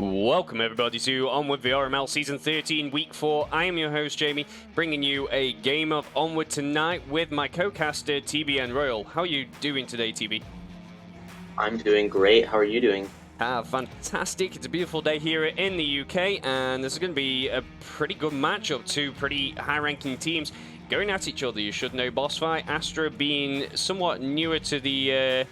Welcome everybody to Onward VRML Season 13, Week 4. I am your host Jamie, bringing you a game of Onward tonight with my co-caster Tbnroil. How are you doing today, TB? I'm doing great. How are you doing? Fantastic. It's a beautiful day here in the UK, and this is going to be a pretty good matchup. Two pretty high-ranking teams going at each other. You should know BossFight, Astra being somewhat newer to the...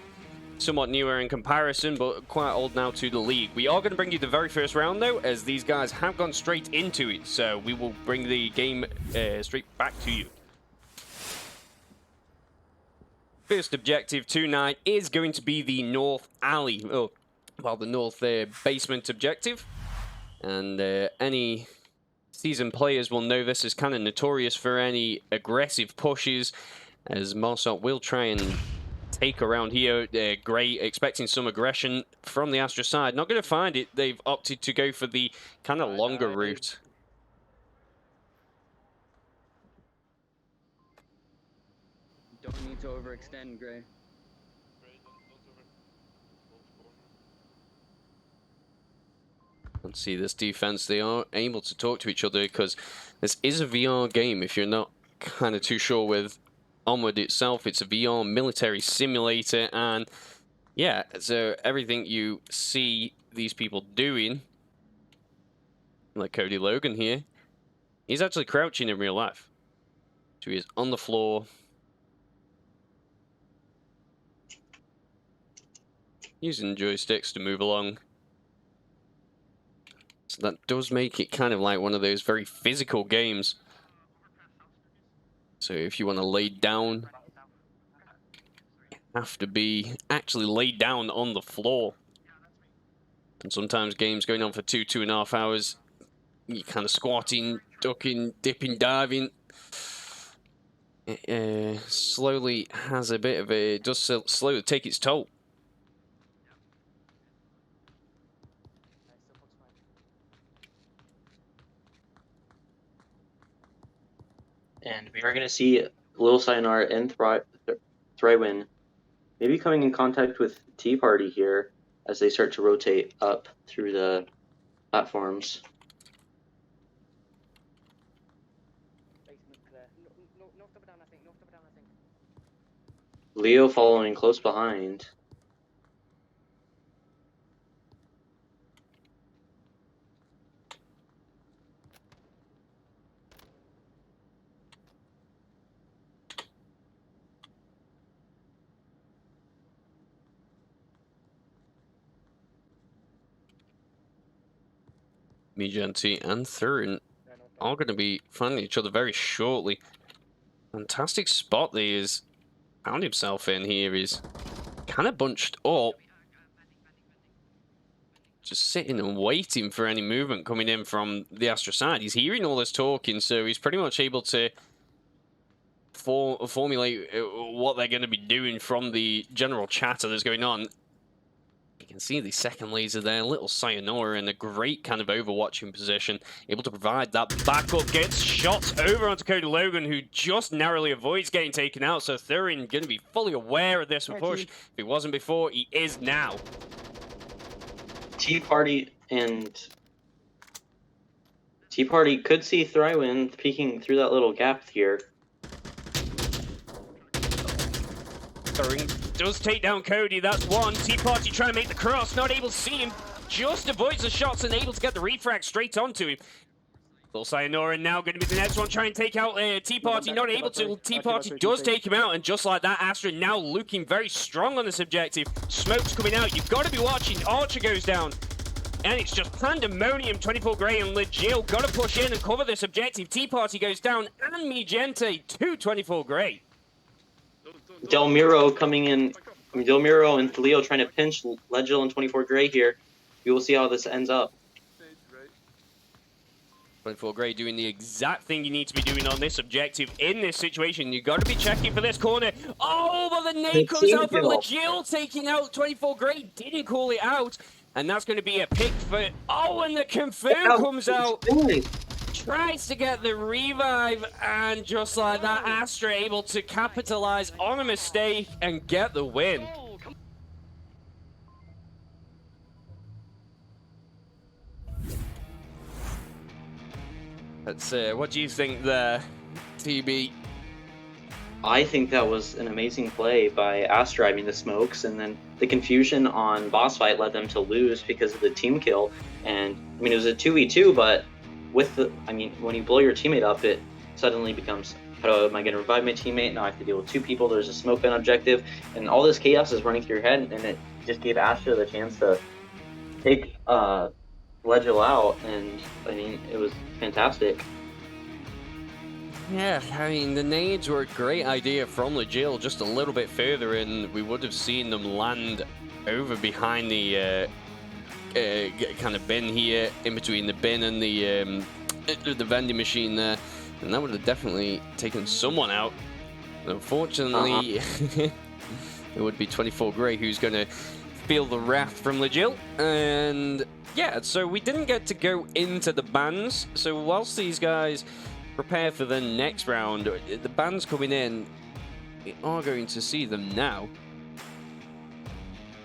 somewhat newer in comparison, but quite old now to the league. We are going to bring you the very first round, though, as these guys have gone straight into it, so we will bring the game straight back to you. First objective tonight is going to be the North Alley, the North Basement objective, and any seasoned players will know this is kind of notorious for any aggressive pushes, as Marsot will try and take around here. Gray expecting some aggression from the Astra side. Not going to find it. They've opted to go for the kind of longer route. Don't need to overextend, Gray. Let's see this defense. They are able to talk to each other because this is a VR game. If you're not kind of too sure with Onward itself, it's a VR military simulator, and yeah, so everything you see these people doing, like Cody Logan here, he's actually crouching in real life. So he is on the floor, using joysticks to move along. So that does make it kind of like one of those very physical games. So if you want to lay down, you have to be actually laid down on the floor. And sometimes games going on for 2.5 hours, you're kind of squatting, ducking, dipping, diving. It slowly has a bit of a, it does slowly take its toll. And we are going to see Lil Sayonara and Thrywin maybe coming in contact with Tea Party here as they start to rotate up through the platforms. Leo following close behind. Mijenti and Thurin are going to be finding each other very shortly. Fantastic spot that he's found himself in here. He's kind of bunched up, just sitting and waiting for any movement coming in from the Astra side. He's hearing all this talking, so he's pretty much able to formulate what they're going to be doing from the general chatter that's going on. You can see the second laser there, little Sayonara in a great kind of overwatching position, able to provide that backup, gets shot over onto Cody Logan, who just narrowly avoids getting taken out, so Thurin going to be fully aware of this push. If he wasn't before, he is now. Tea Party could see Thrywin peeking through that little gap here. Thurin does take down Cody, that's one. Tea Party trying to make the cross, not able to see him, just avoids the shots and able to get the refrag straight onto him. Little Sayonara now going to be the next one, trying to take out Tea Party, not able to. Tea Party does take him out, and just like that, Astra now looking very strong on this objective. Smoke's coming out, you've got to be watching. Archer goes down, and it's just pandemonium. 24 Grey and Legil got to push in and cover this objective. Tea Party goes down, and Mijente to 24 Grey. Delmiro coming in. Delmiro and Leo trying to pinch Legil and 24 Grey here. We will see how this ends up. 24 Grey doing the exact thing you need to be doing on this objective in this situation. You've got to be checking for this corner. Oh, but the nade comes out from Legil, taking out 24 Grey. Didn't call it out. And that's going to be a pick for... Oh, and the confirm comes out. Tries to get the revive, and just like that, Astra able to capitalize on a mistake and get the win. What do you think there, TB? I think that was an amazing play by Astra. I mean, the smokes and then the confusion on BossFight led them to lose because of the team kill. And I mean, it was a 2v2, but with the, I mean, when you blow your teammate up, it suddenly becomes, how am I going to revive my teammate? Now I have to deal with 2 people. There's a smoke ban objective, and all this chaos is running through your head. And it just gave Astra the chance to take Legil out, and I mean, it was fantastic. Yeah, I mean, the nades were a great idea from Legil, just a little bit further, and we would have seen them land over behind the kind of bin here, in between the bin and the vending machine there, and that would have definitely taken someone out. Unfortunately, it would be 24 Grey who's going to feel the wrath from Legil, and yeah, so we didn't get to go into the bans, so whilst these guys prepare for the next round, the bans coming in, we are going to see them now.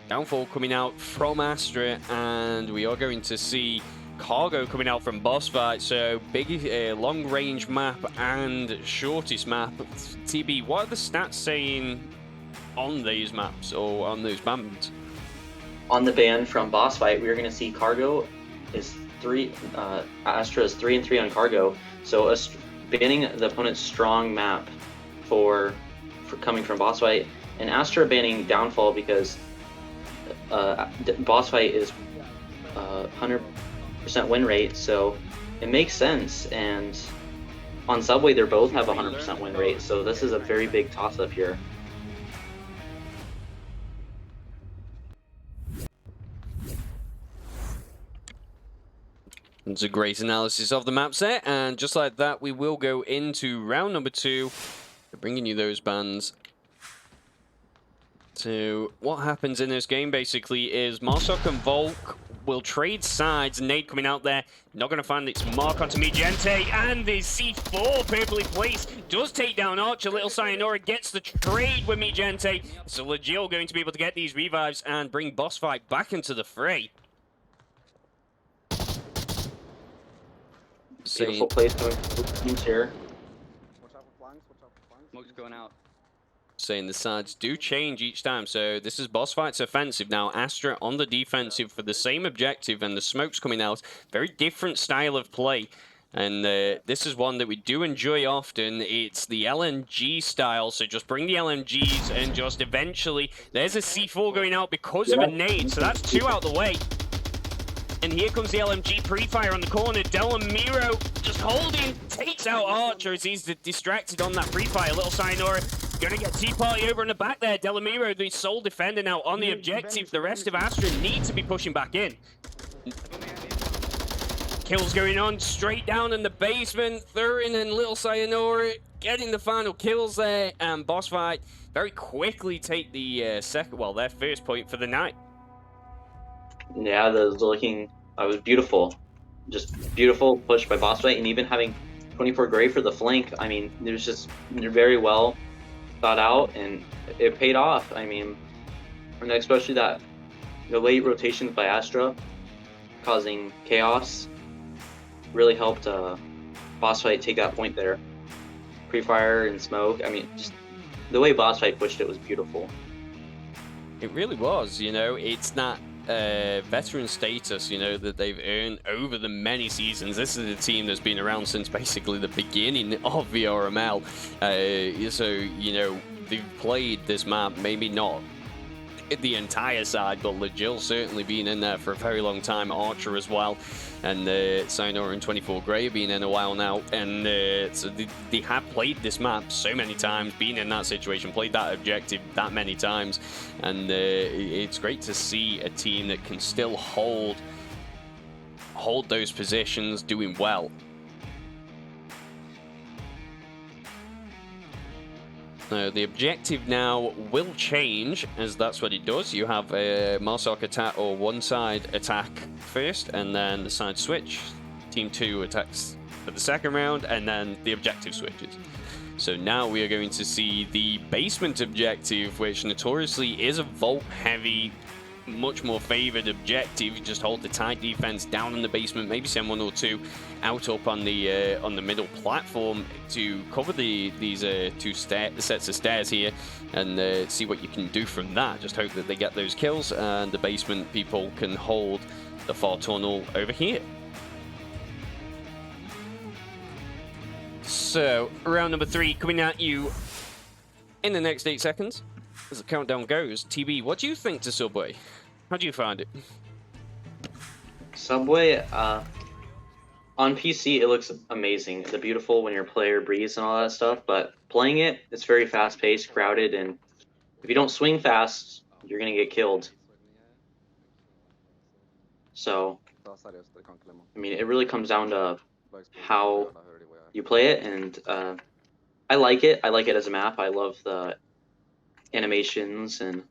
Downfall coming out from Astra, and we are going to see Cargo coming out from BossFight. So big long range map and shortest map. TB, what are the stats saying on these maps or on those bans? On the ban from BossFight, we are going to see Cargo is 3, Astra is 3 and 3 on Cargo. So banning the opponent's strong map for coming from BossFight, and Astra banning Downfall because BossFight is 100% win rate, so it makes sense. And on Subway, they both have 100% win rate, so this is a very big toss-up here. It's a great analysis of the map set, and just like that, we will go into round number 2, bringing you those bans. So what happens in this game basically is Marsok and Volk will trade sides. Nade coming out there, not going to find its mark onto Mijente, and the C4 perfectly placed does take down Archer. Little Sayonara gets the trade with Mijente, so Legil going to be able to get these revives and bring BossFight back into the fray. Beautiful place going for the teams here. Smoke's going out. Saying the sides do change each time, so this is BossFight's offensive now. Astra on the defensive for the same objective, and the smoke's coming out. Very different style of play, and this is one that we do enjoy often. It's the LMG style, so just bring the LMGs and just eventually there's a C4 going out because of a nade, so that's 2 out the way. And here comes the LMG pre-fire on the corner. Delamiro just holding, takes out Archer as he's distracted on that pre-fire. Little Sayonara gonna get T-Party over in the back there. Delamiro, the sole defender now on the objective. The rest of Astra need to be pushing back in. Kills going on straight down in the basement. Thurin and Little Sayonara getting the final kills there. And BossFight very quickly take the their first point for the night. Yeah, that was looking, was beautiful. Just beautiful push by BossFight, and even having 24 Grey for the flank, I mean, it was just very well thought out, and it paid off. I mean, and especially that the late rotations by Astra causing chaos really helped BossFight take that point there. Pre-fire and smoke, I mean, just the way BossFight pushed it was beautiful. It really was, you know, it's that veteran status, you know, that they've earned over the many seasons. This is a team that's been around since basically the beginning of VRML. So, you know, they've played this map, maybe not the entire side, but Legil certainly been in there for a very long time. Archer as well, and Sayonara and 24 Grey have been in a while now, and so they have played this map so many times, been in that situation, played that objective that many times, and it's great to see a team that can still hold those positions doing well. The objective now will change, as that's what it does. You have a Marsok attack, or one side attack first, and then the side switch. Team 2 attacks for the second round, and then the objective switches. So now we are going to see the basement objective, which notoriously is a vault-heavy much more favored objective. Just hold the tight defense down in the basement, maybe send one or two out up on the middle platform to cover these two sets of stairs here, and see what you can do from that. Just hope that they get those kills, and the basement people can hold the far tunnel over here. So, round number 3 coming at you in the next 8 seconds. As the countdown goes, TB, what do you think to Subway? How do you find it? Subway, on PC, it looks amazing. It's beautiful when your player breathes and all that stuff, but playing it, it's very fast-paced, crowded, and if you don't swing fast, you're going to get killed. So, I mean, it really comes down to how you play it, and I like it. I like it as a map. I love the animations, and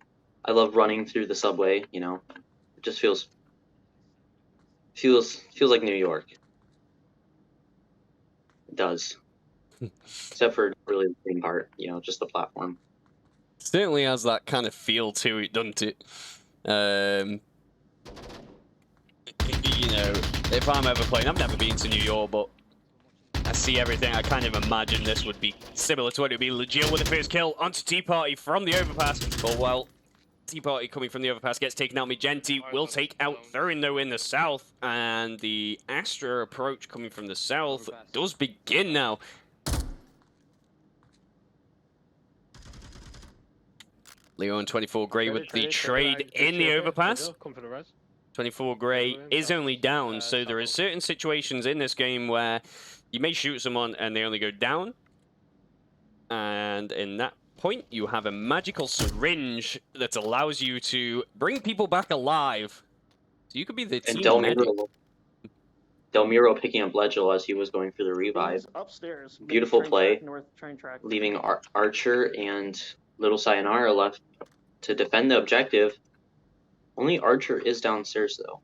I love running through the subway. You know, it just feels like New York. It does, except for really the same part. You know, just the platform. Certainly has that kind of feel to it, doesn't it? You know, if I'm ever playing, I've never been to New York, but I see everything. I kind of imagine this would be similar to what it would be. Legil with the first kill onto Tea Party from the overpass. Oh, well, Tea Party coming from the overpass gets taken out. Mijenti will take out Thurin, though, in the south. And the Astra approach coming from the south does begin now. Leo and 24 Grey with the trade in the overpass. 24 Grey is only down, so there are certain situations in this game where you may shoot someone and they only go down. And in that point, you have a magical syringe that allows you to bring people back alive. So you could be the team medic. Delmiro picking up Legil as he was going for the revive. Upstairs. Beautiful play, North train track. leaving Archer and Little Sayonara left to defend the objective. Only Archer is downstairs, though.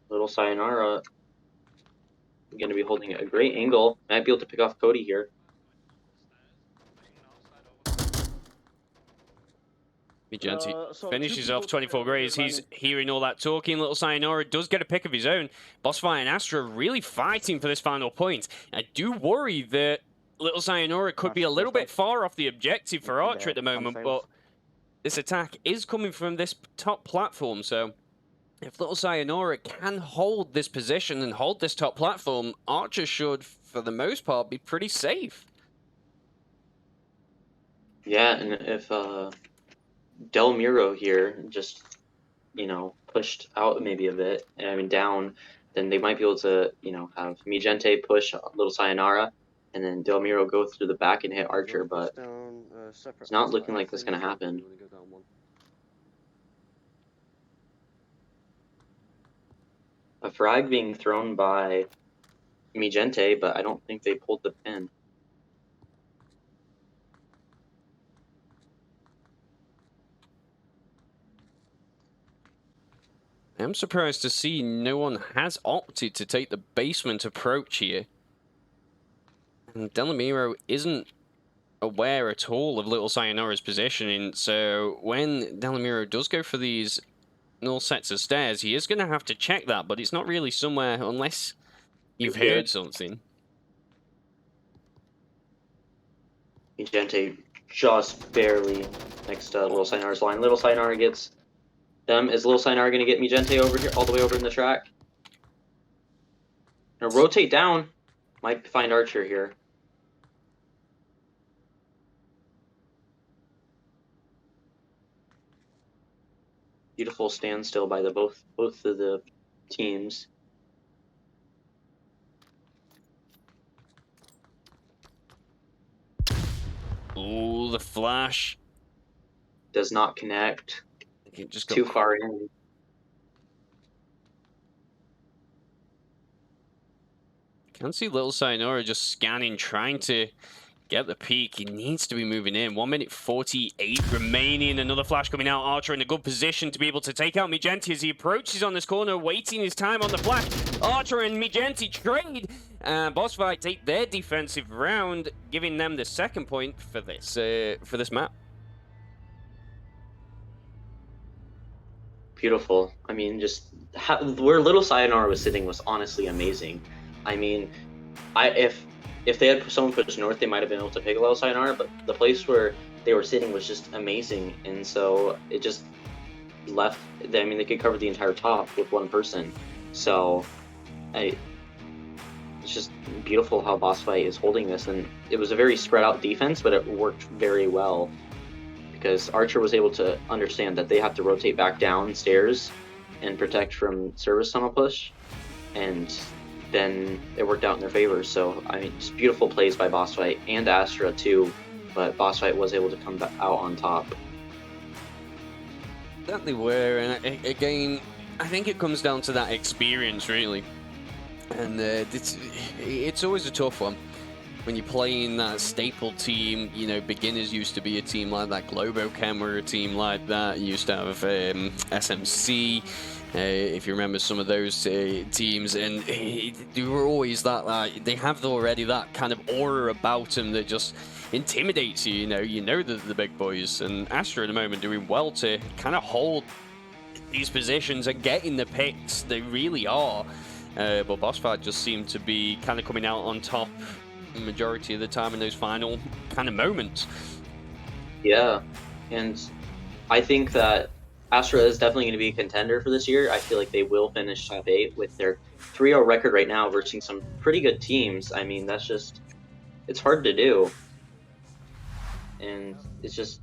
Little Sayonara going to be holding a great angle. Might be able to pick off Cody here. Mijenti So finishes off 24 Greys. He's hearing all that talking. Little Sayonara does get a pick of his own. BossFight and Astra really fighting for this final point. I do worry that Little Sayonara could be a little bit far off the objective for Archer at the moment, but this attack is coming from this top platform, so if Little Sayonara can hold this position and hold this top platform, Archer should, for the most part, be pretty safe. Yeah, and if Delmiro here just, you know, pushed out maybe a bit, I mean down, then they might be able to, you know, have Mijenti push Little Sayonara, and then Delmiro go through the back and hit Archer, but it's not looking like that's going to happen. A frag being thrown by Mijenti, but I don't think they pulled the pin. I'm surprised to see no one has opted to take the basement approach here. And Delmiro isn't aware at all of Little Sayonara's positioning, so when Delmiro does go for these null sets of stairs, he is going to have to check that, but it's not really somewhere unless you've heard something. Mijenti just barely next to Little Sayonara's line. Little Sayonara gets them. Is Little Sayonara going to get Mijenti over here, all the way over in the track? Now rotate down. Might find Archer here. Beautiful standstill by the both of the teams. Ooh, the flash. Does not connect. Just Too far in. Can see Little Sayonara just scanning, trying to get the peak. He needs to be moving in. 1 minute 48 remaining. Another flash coming out. Archer in a good position to be able to take out Mijenti as he approaches on this corner, waiting his time on the flash. Archer and Mijenti trade. And BossFight take their defensive round, giving them the second point for this map. Beautiful. I mean, just where Little Sayonara was sitting was honestly amazing. I mean, if they had someone pushed north, they might have been able to pick a Little Sayonara, but the place where they were sitting was just amazing, and so it just left. I mean, they could cover the entire top with one person. So, it's just beautiful how BossFight is holding this, and it was a very spread out defense, but it worked very well. Because Archer was able to understand that they have to rotate back downstairs and protect from service tunnel push, and then it worked out in their favor. So, I mean, just beautiful plays by BossFight and Astra too, but BossFight was able to come out on top. Exactly where, and again, I think it comes down to that experience, really. And it's always a tough one. When you're playing that staple team, you know, beginners used to be a team like that, Globochem were a team like that, you used to have SMC, if you remember some of those teams, and they were always that, they have already that kind of aura about them that just intimidates you, you know the big boys, and Astra at the moment doing well to kind of hold these positions and getting the picks, they really are, but BossFight just seemed to be kind of coming out on top majority of the time in those final kind of moments. Yeah, and I think that Astra is definitely going to be a contender for this year. I feel like they will finish top 8 with their 3-0 record right now versus some pretty good teams. I mean, that's just, it's hard to do. And it's just,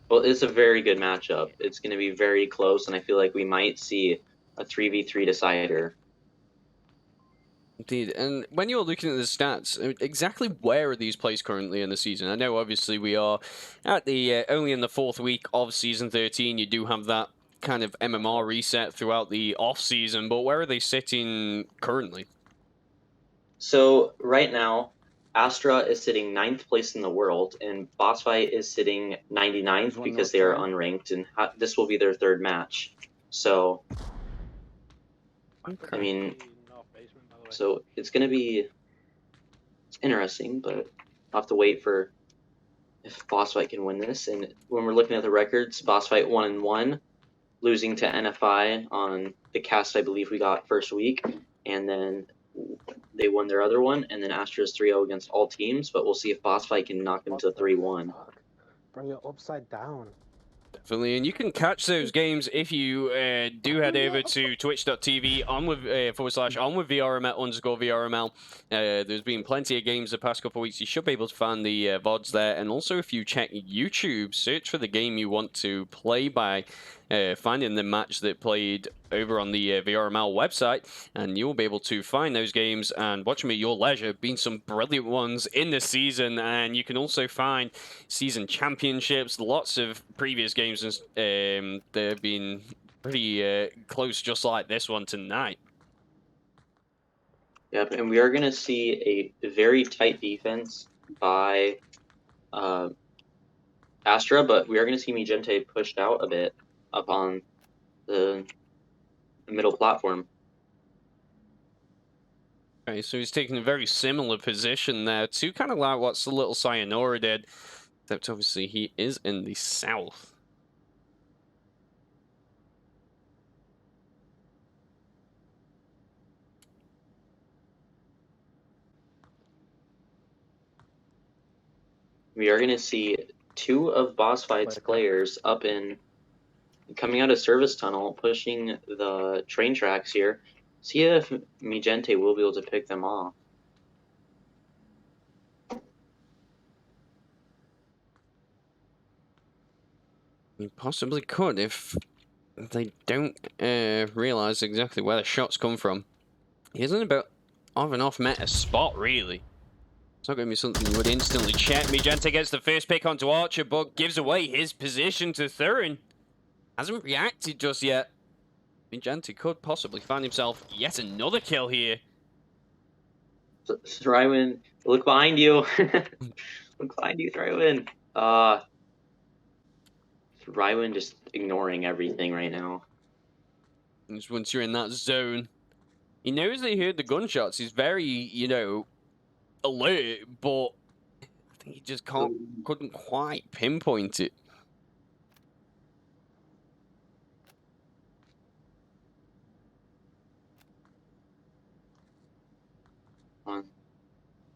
well, it's a very good matchup. It's going to be very close, and I feel like we might see a 3v3 decider. Indeed, and when you're looking at the stats, exactly where are these placed currently in the season? I know obviously we are at the only in the 4th week of Season 13. You do have that kind of MMR reset throughout the off-season, but where are they sitting currently? So right now, Astra is sitting 9th place in the world, and BossFight is sitting 99th because they are unranked, and this will be their 3rd match. So, Okay. I mean, so it's going to be interesting, but I'll have to wait for if BossFight can win this. And when we're looking at the records, BossFight 1-1, losing to NFI on the cast I believe we got first week, and then they won their other one, and then Astra's 3-0 against all teams, but we'll see if BossFight can knock them to 3-1. Bring it upside down. Definitely, and you can catch those games if you do head over to twitch.tv /onwardvrml_VRML. There's been plenty of games the past couple of weeks. You should be able to find the VODs there, and also if you check YouTube, search for the game you want to play by finding the match that played over on the VRML website, and you'll be able to find those games and watch them at your leisure. Been some brilliant ones in the season, and you can also find season championships, lots of previous games, and they've been pretty close, just like this one tonight. Yep, and we are going to see a very tight defense by Astra, but we are going to see Mijenti pushed out a bit up on the middle platform. Okay, so he's taking a very similar position there to kind of like what Little Sayonara did, except obviously he is in the south. We are going to see 2 of BossFight's players up in, coming out of service tunnel, pushing the train tracks here. See if Mijenti will be able to pick them off. He possibly could if they don't realize exactly where the shots come from. He isn't about off and off meta spot, really. It's not going to be something you would instantly check. Mijenti gets the first pick onto Archer, but gives away his position to Thurin. Hasn't reacted just yet. Mijenti could possibly find himself yet another kill here. Thriwin, look behind you. Look behind you, Thriwin. Thriwin just ignoring everything right now. And just once you're in that zone, he knows that he heard the gunshots. He's very, you know, alert, but I think he just couldn't quite pinpoint it.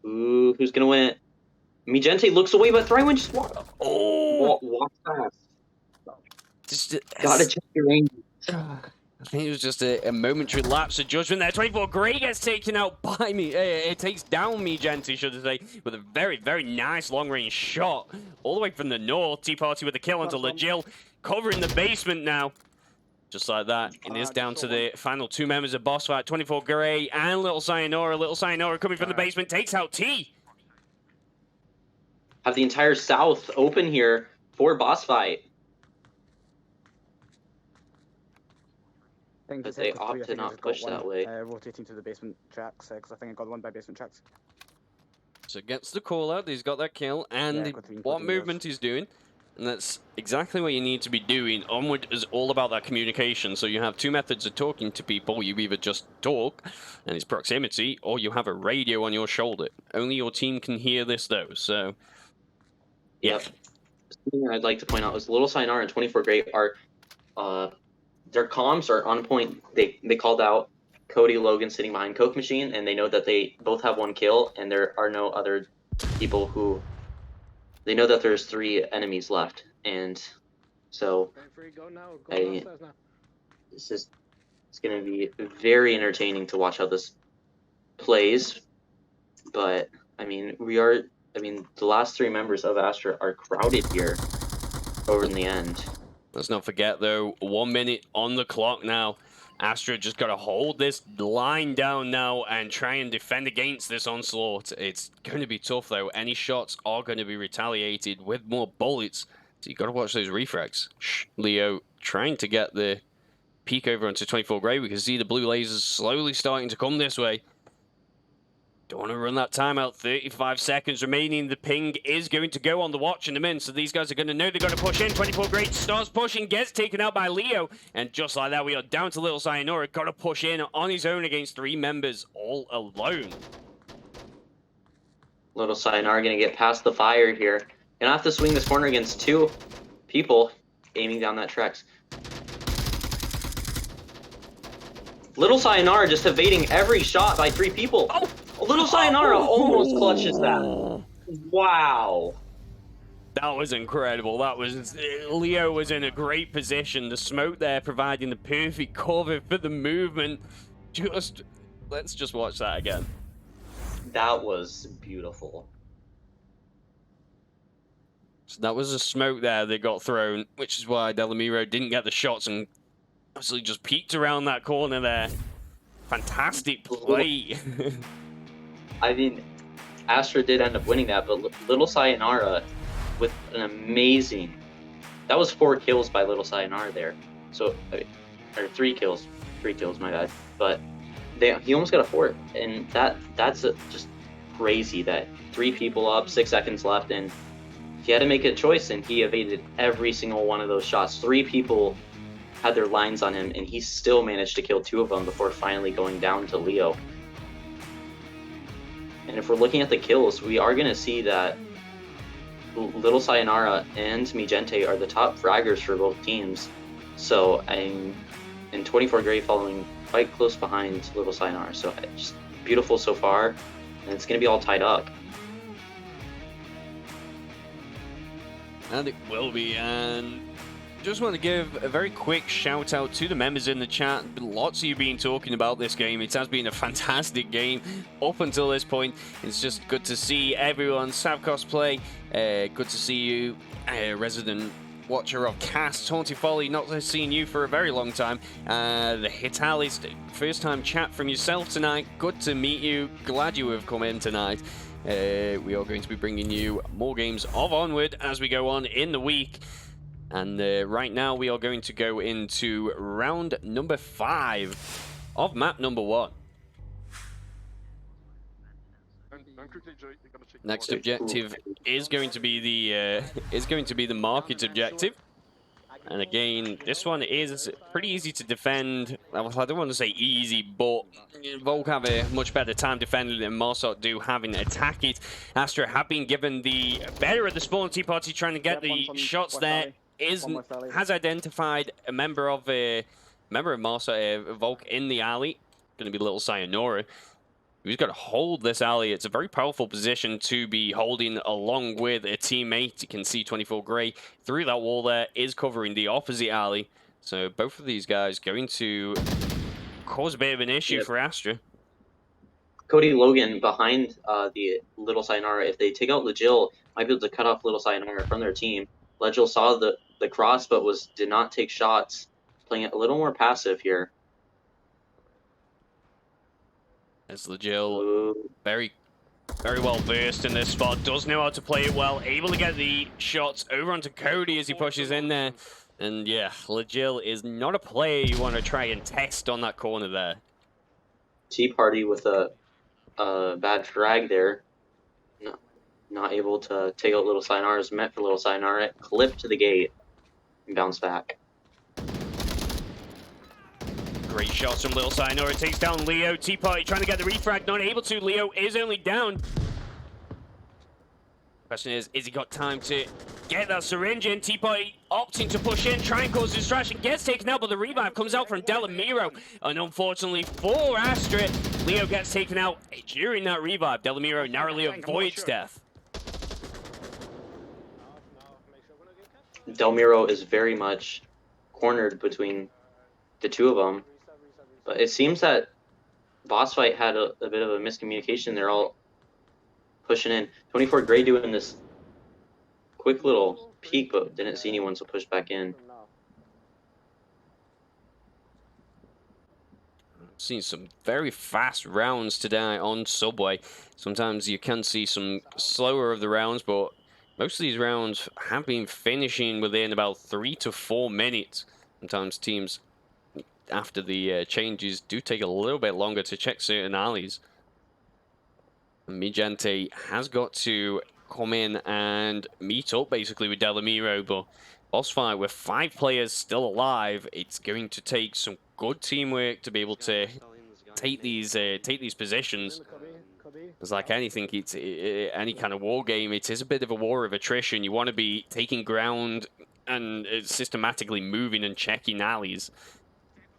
Ooh, who's gonna win it? Mijente looks away, but Thriwin just walks past. Gotta check your range. I think it was just a momentary lapse of judgment there. 24 Grey gets taken out by me. It takes down Mijente, should I say, with a very, very nice long-range shot. All the way from the north. Tea Party with a kill onto Legil, covering the basement now. Just like that, it is down to the final two members of BossFight, 24 Grey and Little Sayonara. Little Sayonara coming from the basement, takes out T. Have the entire south open here for BossFight. But they opt to not push that way. Rotating to the basement tracks, because I think I got one by basement tracks. So gets the call out, he's got that kill, and what movement he's doing. And that's exactly what you need to be doing. Onward is all about that communication. So you have two methods of talking to people. You either just talk, and it's proximity, or you have a radio on your shoulder. Only your team can hear this, though. So, yeah. Yep. Something I'd like to point out is Little Sayonara and 24 Grey are, their comms are on point. They called out Cody Logan sitting behind Coke Machine, and they know that they both have one kill, and there are no other people who... They know that there's 3 enemies left, and so it's going to be very entertaining to watch how this plays. But I mean, the last 3 members of Astra are crowded here over in the end. Let's not forget though, 1 minute on the clock now. Astra just got to hold this line down now and try and defend against this onslaught. It's going to be tough, though. Any shots are going to be retaliated with more bullets. So you've got to watch those refrags. Leo trying to get the peek over onto 24 Grey. We can see the blue lasers slowly starting to come this way. Don't want to run that timeout. 35 seconds remaining. The ping is going to go on the watch in a minute, so these guys are going to know they've got to push in. 24 Grey starts pushing, gets taken out by Leo, and just like that, we are down to Little Sayonara. Got to push in on his own against 3 members all alone. Little Sayonara going to get past the fire here. Gonna have to swing this corner against 2 people aiming down that tracks. Little Sayonara just evading every shot by 3 people. Oh! Little Sayonara almost clutches that. Wow. That was incredible. That was... Leo was in a great position. The smoke there providing the perfect cover for the movement. Let's just watch that again. That was beautiful. So that was a smoke there that got thrown, which is why Delamiro didn't get the shots and obviously just peeked around that corner there. Fantastic play. I mean, Astra did end up winning that, but Little Sayonara with an amazing... That was 4 kills by Little Sayonara there. So, or 3 kills. 3 kills, my bad. But he almost got a 4th. And that's just crazy that 3 people up, 6 seconds left, and he had to make a choice, and he evaded every single one of those shots. 3 people had their lines on him, and he still managed to kill 2 of them before finally going down to Leo. And if we're looking at the kills, we are going to see that Little Sayonara and Mijente are the top fraggers for both teams. So, and 24 Grey following quite close behind Little Sayonara. So, just beautiful so far, and it's going to be all tied up. And it will be, and just want to give a very quick shout out to the members in the chat. Lots of you been talking about this game. It has been a fantastic game up until this point. It's just good to see everyone. Savcos play. Good to see you, resident watcher of cast. Taunty Folly, not seen you for a very long time. The Hitalist, first time chat from yourself tonight. Good to meet you. Glad you have come in tonight. We are going to be bringing you more games of Onward as we go on in the week. And right now we are going to go into round number 5 of map number 1. Next objective is going to be the market objective. And again, this one is pretty easy to defend. Well, I don't want to say easy, but Volk have a much better time defending than Mossad do having to attack it. Astra have been given the better of the spawn. Tea Party trying to get the shots there. Has identified a member of Mossad, Volk in the alley. Going to be little Sayonara. We've got to hold this alley. It's a very powerful position to be holding along with a teammate. You can see 24 Grey through that wall there is covering the opposite alley. So both of these guys going to cause a bit of an issue for Astra. Cody Logan behind the Little Sayonara. If they take out Legil, might be able to cut off Little Sayonara from their team. Legil saw the cross, but did not take shots. Playing it a little more passive here. As Legil, very well versed in this spot, does know how to play it well, able to get the shots over onto Cody as he pushes in there. And yeah, Legil is not a player you want to try and test on that corner there. Tea Party with a bad frag there. Not able to take out Little Sayonara. Is met for Little Sayonara. Clip to the gate and bounce back. Great shots from Little Sayonara. Takes down Leo. Tea Party trying to get the refrag. Not able to. Leo is only down. Question is he got time to get that syringe in? Tea Party opting to push in, try and cause distraction. Gets taken out, but the revive comes out from Tbnroil. And unfortunately for Astra, Leo gets taken out during that revive. Tbnroil narrowly avoids death. Tbnroil is very much cornered between the two of them. But it seems that BossFight had a bit of a miscommunication. They're all pushing in. 24 Grey doing this quick little peek, but didn't see anyone, so pushed back in. Seen some very fast rounds today on Subway. Sometimes you can see some slower of the rounds, but most of these rounds have been finishing within about 3 to 4 minutes. Sometimes teams, after the changes, do take a little bit longer to check certain alleys. Mijente has got to come in and meet up basically with Tbnroil, but BossFight with 5 players still alive, it's going to take some good teamwork to be able to take these positions. It's like anything, it's any kind of war game, it is a bit of a war of attrition. You want to be taking ground and systematically moving and checking alleys.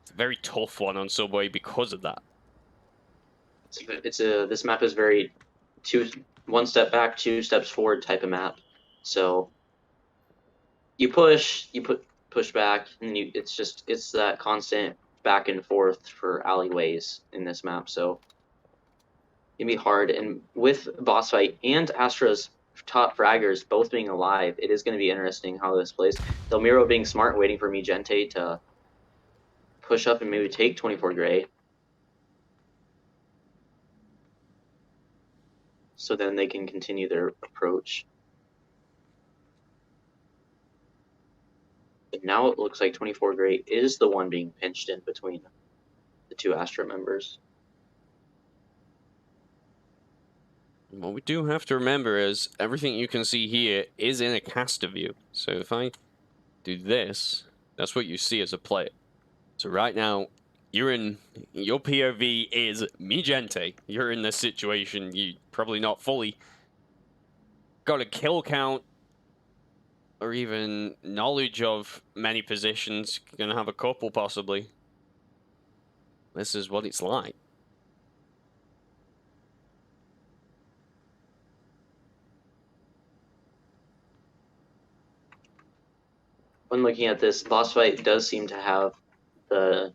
It's a very tough one on Subway because of that. This map is very one step back, 2 steps forward type of map. So you push back, and it's that constant back and forth for alleyways in this map. So it'd be hard. And with BossFight and Astra's top fraggers both being alive, it is going to be interesting how this plays. Tbnroil being smart, waiting for Mijente to push up and maybe take 24 Grey. So then they can continue their approach. But now it looks like 24 Grey is the one being pinched in between the 2 Astra members. What we do have to remember is everything you can see here is in a caster view. So if I do this, that's what you see as a player. So right now, your POV is Mijente. You're in this situation. You probably not fully got a kill count or even knowledge of many positions. You're gonna have a couple possibly. This is what it's like. When looking at this, BossFight does seem to have the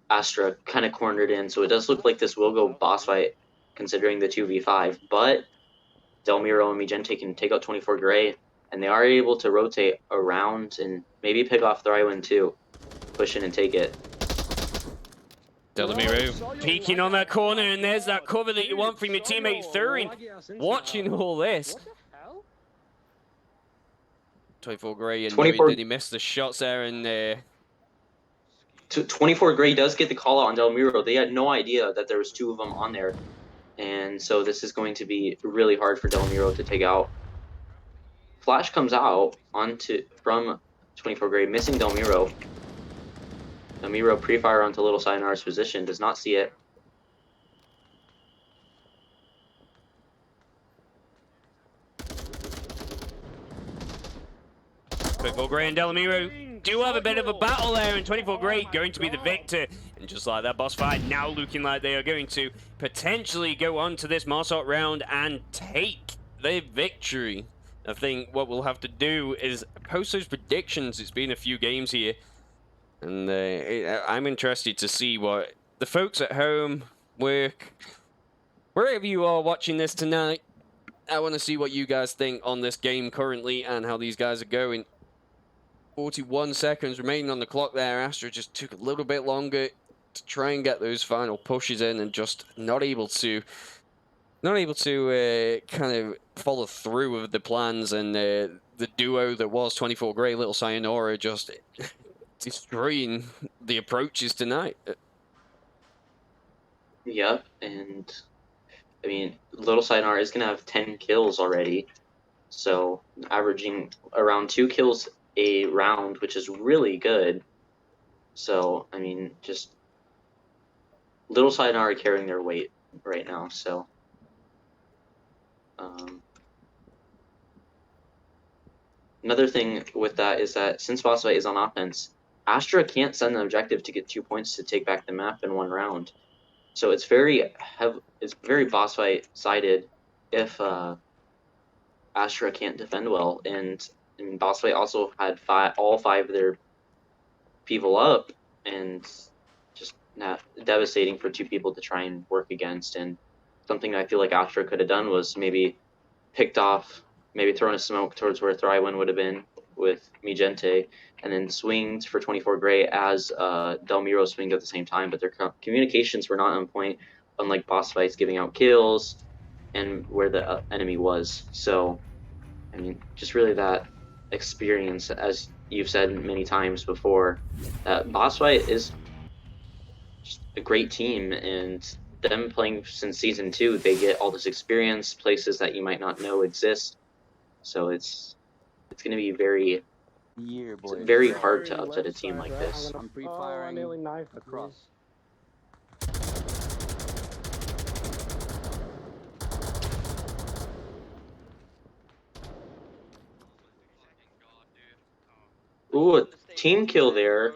Astra kind of cornered in, so it does look like this will go BossFight considering the 2v5, but Tbnroil and Mijente can take out 24 Grey, and they are able to rotate around and maybe pick off Thrywin too. Push in and take it. Tbnroil peeking on that corner, and there's that cover that you want from your teammate Thurin. Watching all this. 24 Grey, and did he miss the shots there? And 24 Grey does get the call out on Tbnroil. They had no idea that there was 2 of them on there. And so this is going to be really hard for Delmiro to take out. Flash comes out from 24 Gray, missing Delmiro. Delmiro pre-fire onto Little Sayonara's position, does not see it. Football Gray and Delmiro do have a bit of a battle there, and 24 Gray going to be the victor. And just like that, BossFight now looking like they are going to potentially go on to this Marsot round and take the victory. I think what we'll have to do is post those predictions. It's been a few games here, and I'm interested to see what the folks at home, work, wherever you are watching this tonight, I want to see what you guys think on this game currently and how these guys are going. 41 seconds remaining on the clock there. Astra just took a little bit longer to try and get those final pushes in, and just not able to kind of follow through with the plans, and the duo that was 24 Gray, Little Sayonara, just destroying the approaches tonight. Yep, and I mean, Little Sayonara is going to have 10 kills already, so averaging around 2 kills a round, which is really good. So, I mean, just Little Sayonara carrying their weight right now, so. Another thing with that is that since BossFight is on offense, Astra can't send an objective to get 2 points to take back the map in one round. So it's very BossFight sided if Astra can't defend well, and BossFight also had all five of their people up, and just not devastating for 2 people to try and work against. And something I feel like Astra could have done was maybe picked off, maybe thrown a smoke towards where Thrywin would have been with Mijente, and then swinged for 24 Gray as Delmiro swinged at the same time, but their communications were not on point, unlike BossFight's giving out kills and where the enemy was. So, I mean, just really that experience, as you've said many times before, that BossFight is just a great team, and them playing since Season 2, they get all this experience, places that you might not know exist. So it's going to be very hard to upset a team like this. I'm pre-firing across. Ooh, a team kill there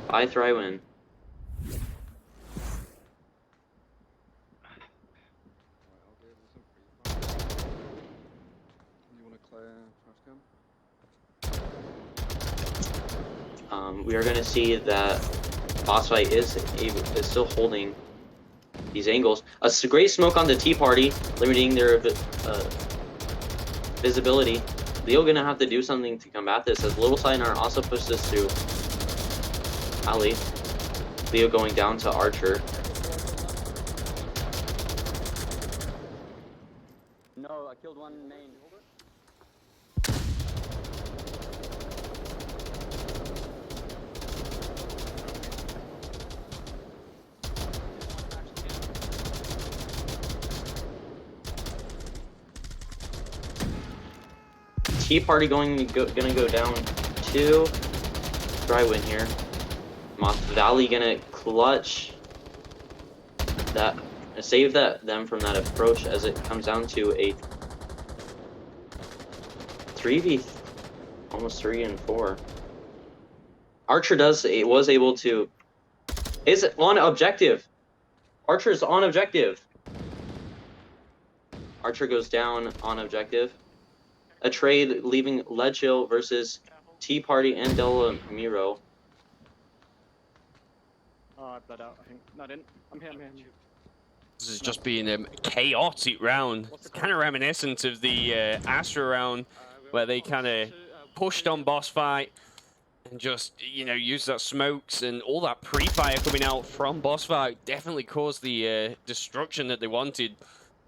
by Thrywin. We are going to see that BossFight is still holding these angles. A great smoke on the Tea Party, limiting their visibility. Leo going to have to do something to combat this, as Little Sayonara also pushed this through Ali. Leo going down to Archer. No, I killed one main. Tea Party gonna go down to Thrywin here. Moth Valley gonna clutch that, save them from that approach, as it comes down to a 3v, almost 3 and 4. Archer was able to, is on objective. Archer's on objective. Archer goes down on objective. A trade leaving Ledge Hill versus Tea Party and Delmiro. Oh, I bled out, I think. No, I didn't. I'm here. This has just been a chaotic round. It's kind of reminiscent of the Astra round, where they kind of pushed on BossFight and just, you know, used that smokes and all that pre-fire coming out from BossFight. Definitely caused the destruction that they wanted.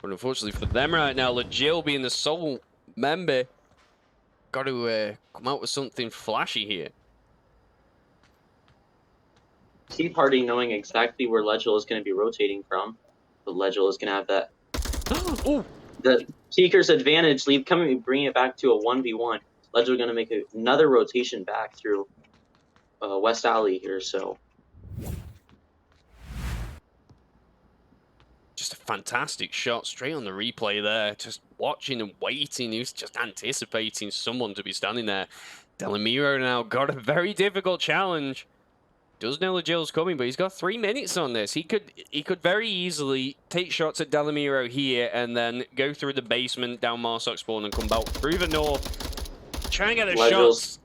But unfortunately for them right now, Legil being the sole member, got to come out with something flashy here. Tea Party knowing exactly where Ledge Hill is going to be rotating from. But Legil is gonna have that. Oh, The Seeker's advantage, leave coming, bringing it back to a 1v1. Legil gonna make another rotation back through West Alley here. So just a fantastic shot straight on the replay there. Just watching and waiting. He was just anticipating someone to be standing there. Delamiro now got a very difficult challenge. Does know Legil's coming, but he's got 3 minutes on this. He could very easily take shots at Delamiro here and then go through the basement down Marsoc spawn and come back through the north. Try and get the shots.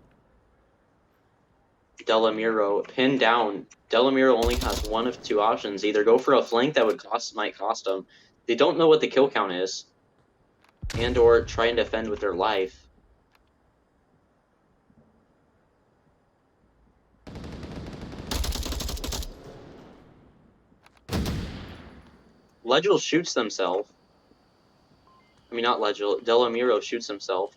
Delamiro pinned down. Delamiro only has one of 2 options: either go for a flank that might cost them. They don't know what the kill count is, and or try and defend with their life. Legil shoots themselves. I mean, not Legil. Delamiro shoots himself.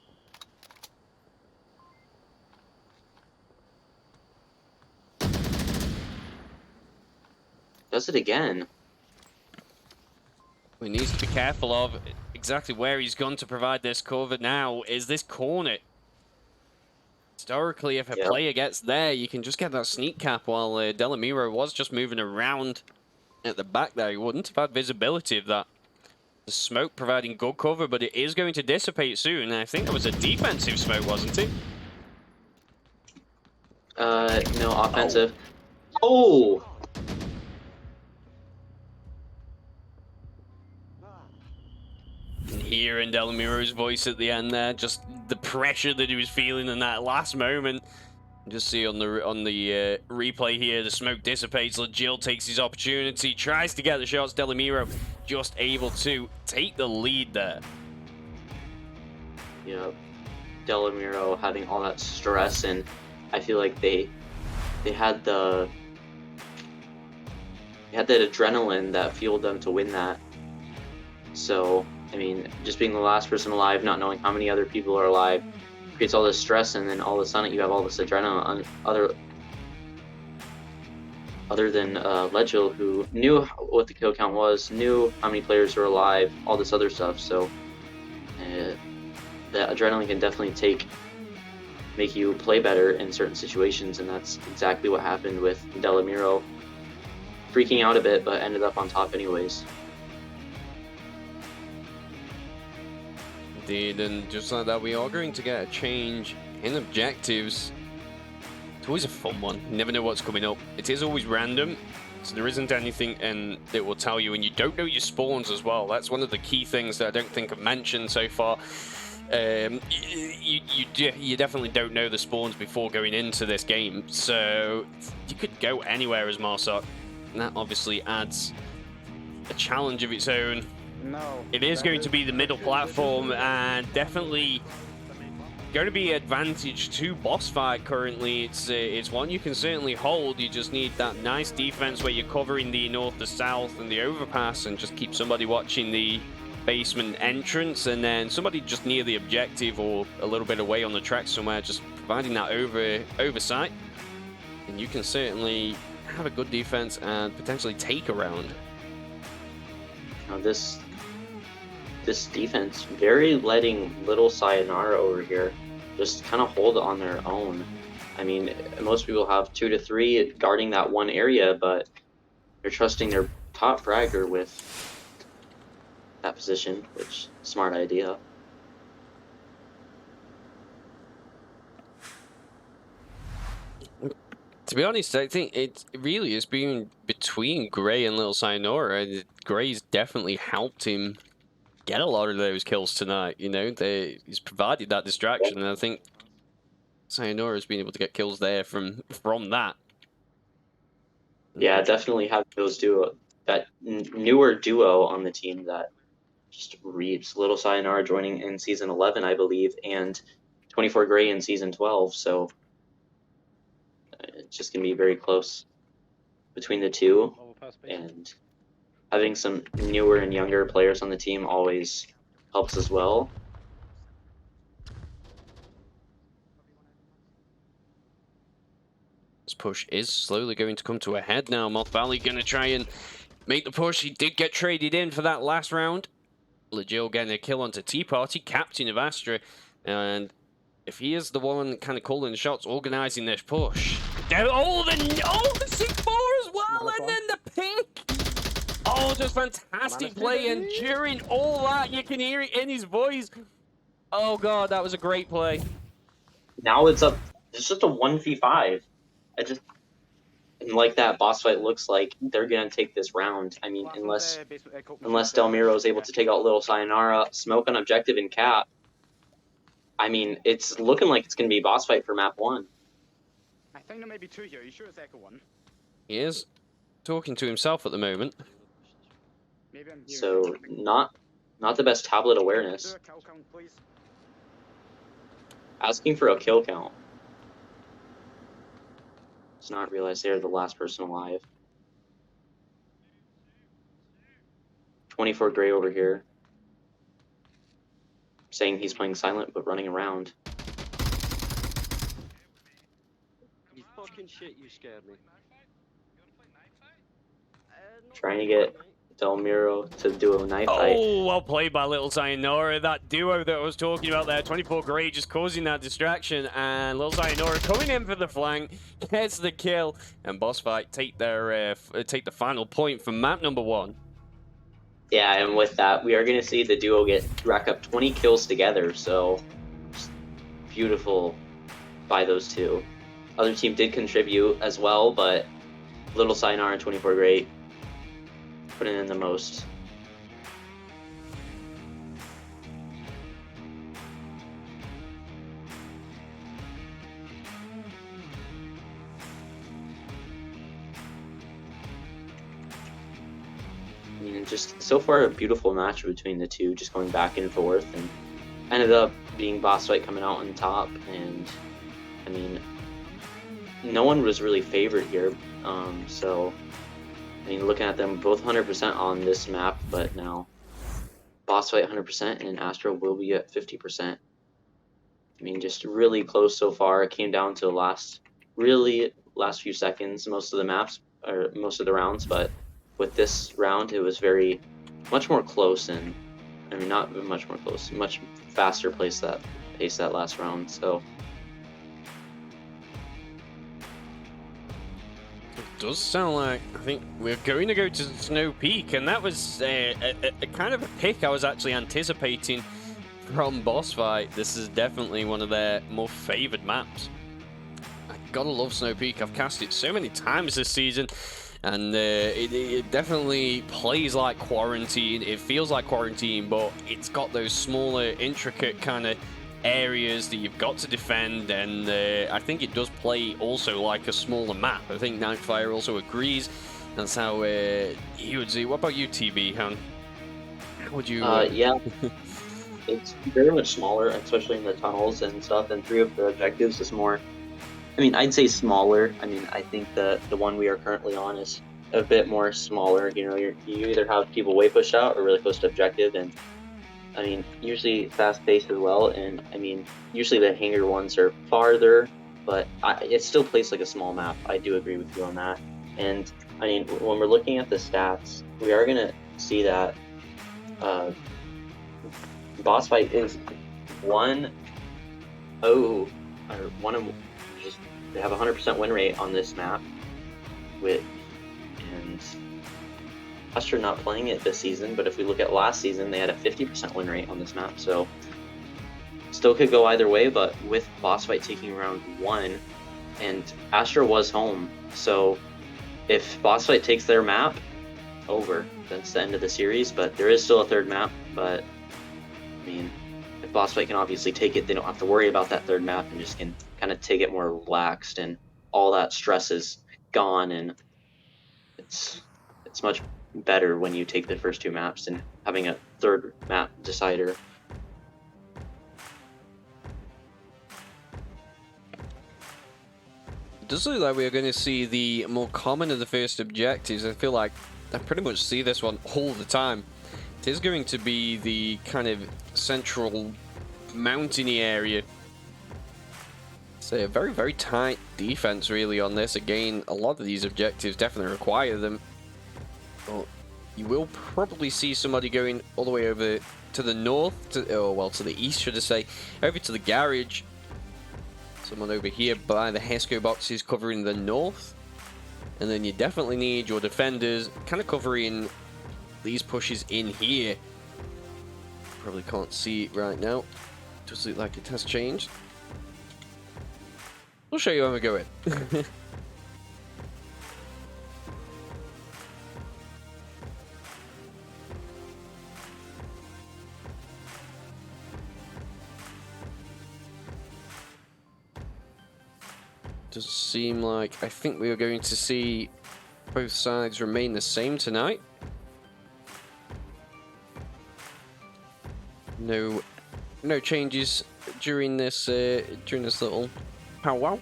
Does it again. He needs to be careful of exactly where he's gone to provide this cover now. Is this corner? Historically, if a player gets there, you can just get that sneak cap while Delamiro was just moving around at the back there. He wouldn't have had visibility of that. The smoke providing good cover, but it is going to dissipate soon. I think that was a defensive smoke, wasn't it? No, offensive. Oh! And hearing Delamiro's voice at the end there, just the pressure that he was feeling in that last moment. Just see on the replay here, the smoke dissipates. Legil takes his opportunity, tries to get the shots. Delamiro just able to take the lead there. Yep. Delamiro having all that stress, and I feel like they had that adrenaline that fueled them to win that. So, I mean, just being the last person alive, not knowing how many other people are alive, creates all this stress, and then all of a sudden you have all this adrenaline. Other than Legil, who knew what the kill count was, knew how many players were alive, all this other stuff. So the adrenaline can definitely make you play better in certain situations, and that's exactly what happened with Delamiro. Freaking out a bit, but ended up on top anyways. Indeed, and just like that, we are going to get a change in objectives. It's always a fun one. You never know what's coming up. It is always random, so there isn't anything that will tell you, and you don't know your spawns as well. That's one of the key things that I don't think I've mentioned so far. You definitely don't know the spawns before going into this game, so you could go anywhere as Marsoc, and that obviously adds a challenge of its own. No. It is going to be the middle platform, and definitely going to be advantage to BossFight currently. It's one you can certainly hold. You just need that nice defense where you're covering the north, the south, and the overpass, and just keep somebody watching the basement entrance, and then somebody just near the objective or a little bit away on the track somewhere, just providing that oversight. And you can certainly have a good defense and potentially take a round. Now this defense very letting little Sayonara over here just kind of hold on their own. I mean, most people have 2 to 3 guarding that one area, but they're trusting their top fragger with that position, which smart idea. To be honest, I think it really is being between Gray and Little Sayonara. Gray's definitely helped him get a lot of those kills tonight. You know, he's provided that distraction, and I think Sayonara's been able to get kills there from that. Yeah, definitely have those that newer duo on the team that just reaps. Little Sayonara joining in season 11, I believe, and 24 Gray in season 12. So it's just gonna be very close between the two, and having some newer and younger players on the team always helps as well. This push is slowly going to come to a head now. Moth Valley going to try and make the push. He did get traded in for that last round. Legil getting a kill onto Tea Party, captain of Astra. And if he is the one kind of calling the shots, organizing this push. Oh, the 6-4 as well, and then the pick. Oh, just fantastic play. And during all that, you can hear it in his voice. Oh, God, that was a great play. Now it's up. It's just a 1v5. And like that boss fight looks like, they're gonna take this round. I mean, unless Tbnroil is able to take out Little Sayonara, smoke on objective and cap. I mean, it's looking like it's gonna be boss fight for map 1. I think there may be 2 here. Are you sure it's Echo 1? He is talking to himself at the moment. Maybe I'm hearing So something. not the best tablet awareness. Do a kill count, please. Asking for a kill count. Does not realize they're the last person alive. 24 Gray over here. Saying he's playing silent but running around. You fucking shit, you scared me. Trying to get Tbnroil to do a knife fight. Oh, well played by Little Sayonara. That duo that I was talking about there, 24 Gray just causing that distraction, and Little Sayonara coming in for the flank, gets the kill, and BossFight take the final point from map number 1. Yeah, and with that, we are going to see the duo rack up 20 kills together, so beautiful by those two. Other team did contribute as well, but Little Sayonara and 24 Gray putting in the most. I mean, just so far a beautiful match between the two, just going back and forth, and ended up being BossFight coming out on top. And I mean, no one was really favored here, so I mean, looking at them both 100% on this map, but now BossFight 100% and Astra will be at 50%. I mean, just really close so far. It came down to the last few seconds, most of the maps, or most of the rounds, but with this round, it was much more close, and I mean, not much more close, much faster pace that last round, so. It does sound like, I think we're going to go to Snow Peak, and that was a kind of a pick I was actually anticipating from BossFight. This is definitely one of their more favored maps. I gotta love Snow Peak. I've cast it so many times this season, and it definitely plays like Quarantine. It feels like Quarantine, but it's got those smaller, intricate kind of areas that you've got to defend, and I think it does play also like a smaller map. I think Nightfire also agrees. That's how he would see. What about you, TB? How would you? Yeah, it's very much smaller, especially in the tunnels and stuff. And 3 of the objectives is more. I mean, I'd say smaller. I mean, I think the one we are currently on is a bit more smaller. You know, you either have people way pushed out or really close to objective, and I mean, usually fast-paced as well, and I mean, usually the hangar ones are farther, but it still plays like a small map. I do agree with you on that. And I mean, when we're looking at the stats, we are going to see that BossFight is 1-0, or they have a 100% win rate on this map, and Astra not playing it this season, but if we look at last season, they had a 50% win rate on this map, so still could go either way. But with BossFight taking round 1, and Astra was home, so if BossFight takes their map, over. That's the end of the series, but there is still a third map. But I mean, if BossFight can obviously take it, they don't have to worry about that third map and just can kind of take it more relaxed, and all that stress is gone, and it's much better when you take the first 2 maps and having a third map decider. It does look like we're going to see the more common of the first objectives. I feel like I pretty much see this one all the time. It is going to be the kind of central mountainy area. So a very, very tight defense really on this. Again, a lot of these objectives definitely require them. Well, you will probably see somebody going all the way over to the north, to the east, should I say, over to the garage. Someone over here by the Hesco boxes covering the north. And then you definitely need your defenders kind of covering these pushes in here. Probably can't see it right now. Does look like it has changed. We'll show you when we go in. Does seem like I think we are going to see both sides remain the same tonight. No changes during this little powwow.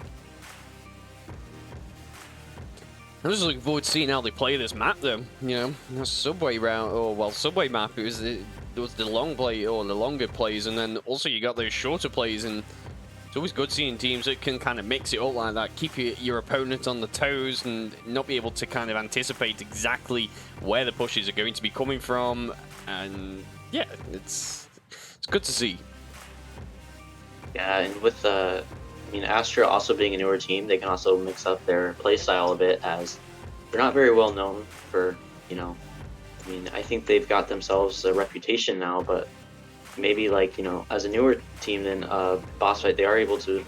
I'm just looking forward to seeing how they play this map, though. You know, the subway round, or well, subway map. It was the long play or the longer plays, and then also you got those shorter plays, and it's always good seeing teams that can kind of mix it up like that, keep your opponent on the toes, and not be able to kind of anticipate exactly where the pushes are going to be coming from. And yeah, it's good to see. Yeah, and with Astra also being a newer team, they can also mix up their play style a bit, as they're not very well known for, I think they've got themselves a reputation now, but maybe as a newer team than BossFight, they are able to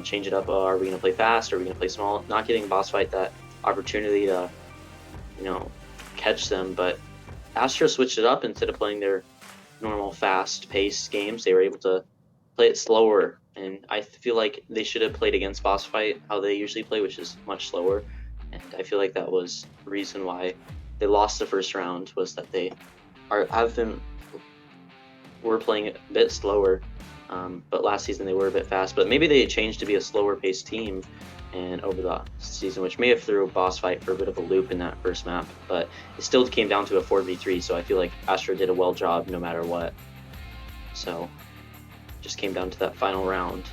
change it up. Are we going to play fast? Are we going to play small? Not giving BossFight that opportunity to catch them, but Astra switched it up. Instead of playing their normal fast-paced games, they were able to play it slower, and I feel like they should have played against BossFight how they usually play, which is much slower. And I feel like that was the reason why they lost the first round, was that they were playing a bit slower. But last season they were a bit fast, but maybe they had changed to be a slower paced team and over the season, which may have threw BossFight for a bit of a loop in that first map, but it still came down to a 4v3, so I feel like Astra did a well job no matter what. So just came down to that final round.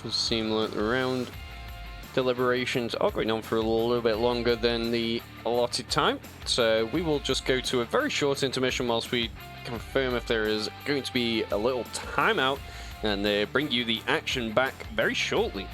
Does seem like the round deliberations are going on for a little bit longer than the allotted time, so we will just go to a very short intermission whilst we confirm if there is going to be a little timeout, and bring you the action back very shortly.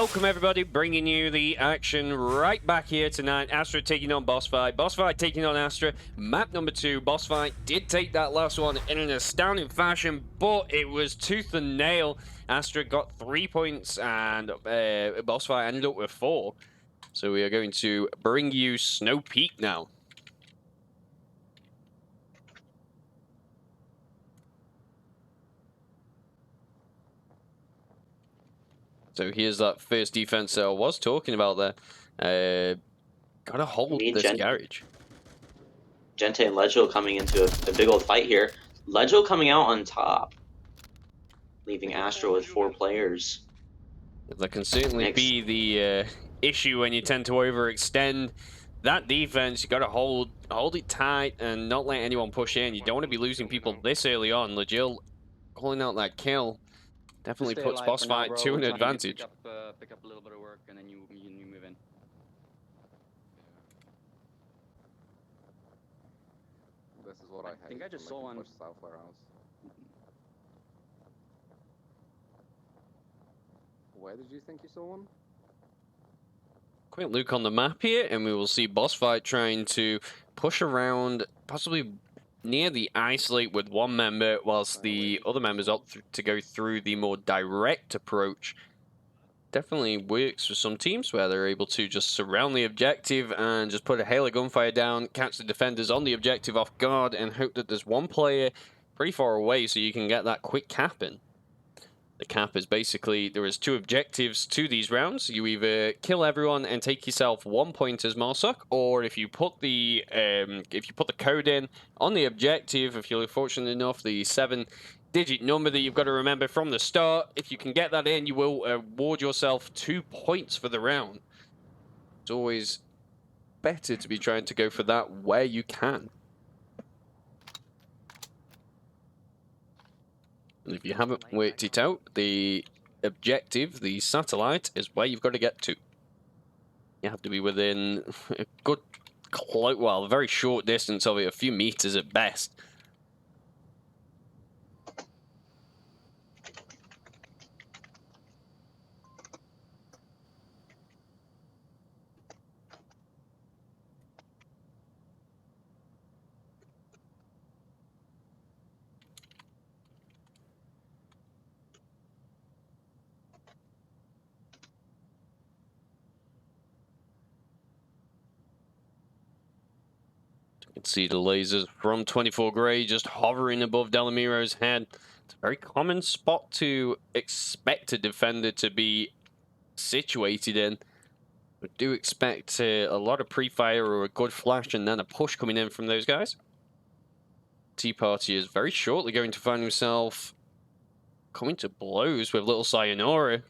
welcome everybody, bringing you the action right back here tonight. Astra taking on BossFight. BossFight taking on Astra. Map number 2. BossFight did take that last one in an astounding fashion, but it was tooth and nail. Astra got 3 points, and BossFight ended up with 4. So we are going to bring you Snow Peak now. So here's that first defense I was talking about there. Gotta hold this garage. Gente and Legio coming into a big old fight here. Legio coming out on top, leaving Astra with 4 players. That can certainly be the issue when you tend to overextend that defense. You gotta hold it tight and not let anyone push in. You don't want to be losing people this early on. Legio calling out that kill definitely Stay puts alive for now, BossFight bro. to an We're trying to advantage. Pick up a little bit of work, and then you move in. This is what I hate. think I just when saw they one. push south warehouse. Where did you think you saw one? Quick look on the map here, and we will see BossFight trying to push around, possibly near the isolate with one member, whilst the other members opt to go through the more direct approach. Definitely works for some teams where they're able to just surround the objective and just put a hail of gunfire down, catch the defenders on the objective off guard, and hope that there's one player pretty far away so you can get that quick cap in. The cap is basically, there is 2 objectives to these rounds. You either kill everyone and take yourself 1 point as Marsoc, or if you put the code in on the objective, if you're fortunate enough, the 7-digit number that you've got to remember from the start, if you can get that in, you will award yourself 2 points for the round. It's always better to be trying to go for that where you can. And if you haven't worked it out, the objective, the satellite, is where you've got to get to. You have to be within a good, well, a very short distance of it, a few meters at best. You can see the lasers from 24 Grey just hovering above Delamiro's head. It's a very common spot to expect a defender to be situated in. We do expect a lot of pre-fire or a good flash and then a push coming in from those guys. Tea Party is very shortly going to find himself coming to blows with Little Sayonara.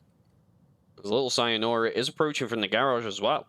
Little Sayonara is approaching from the garage as well.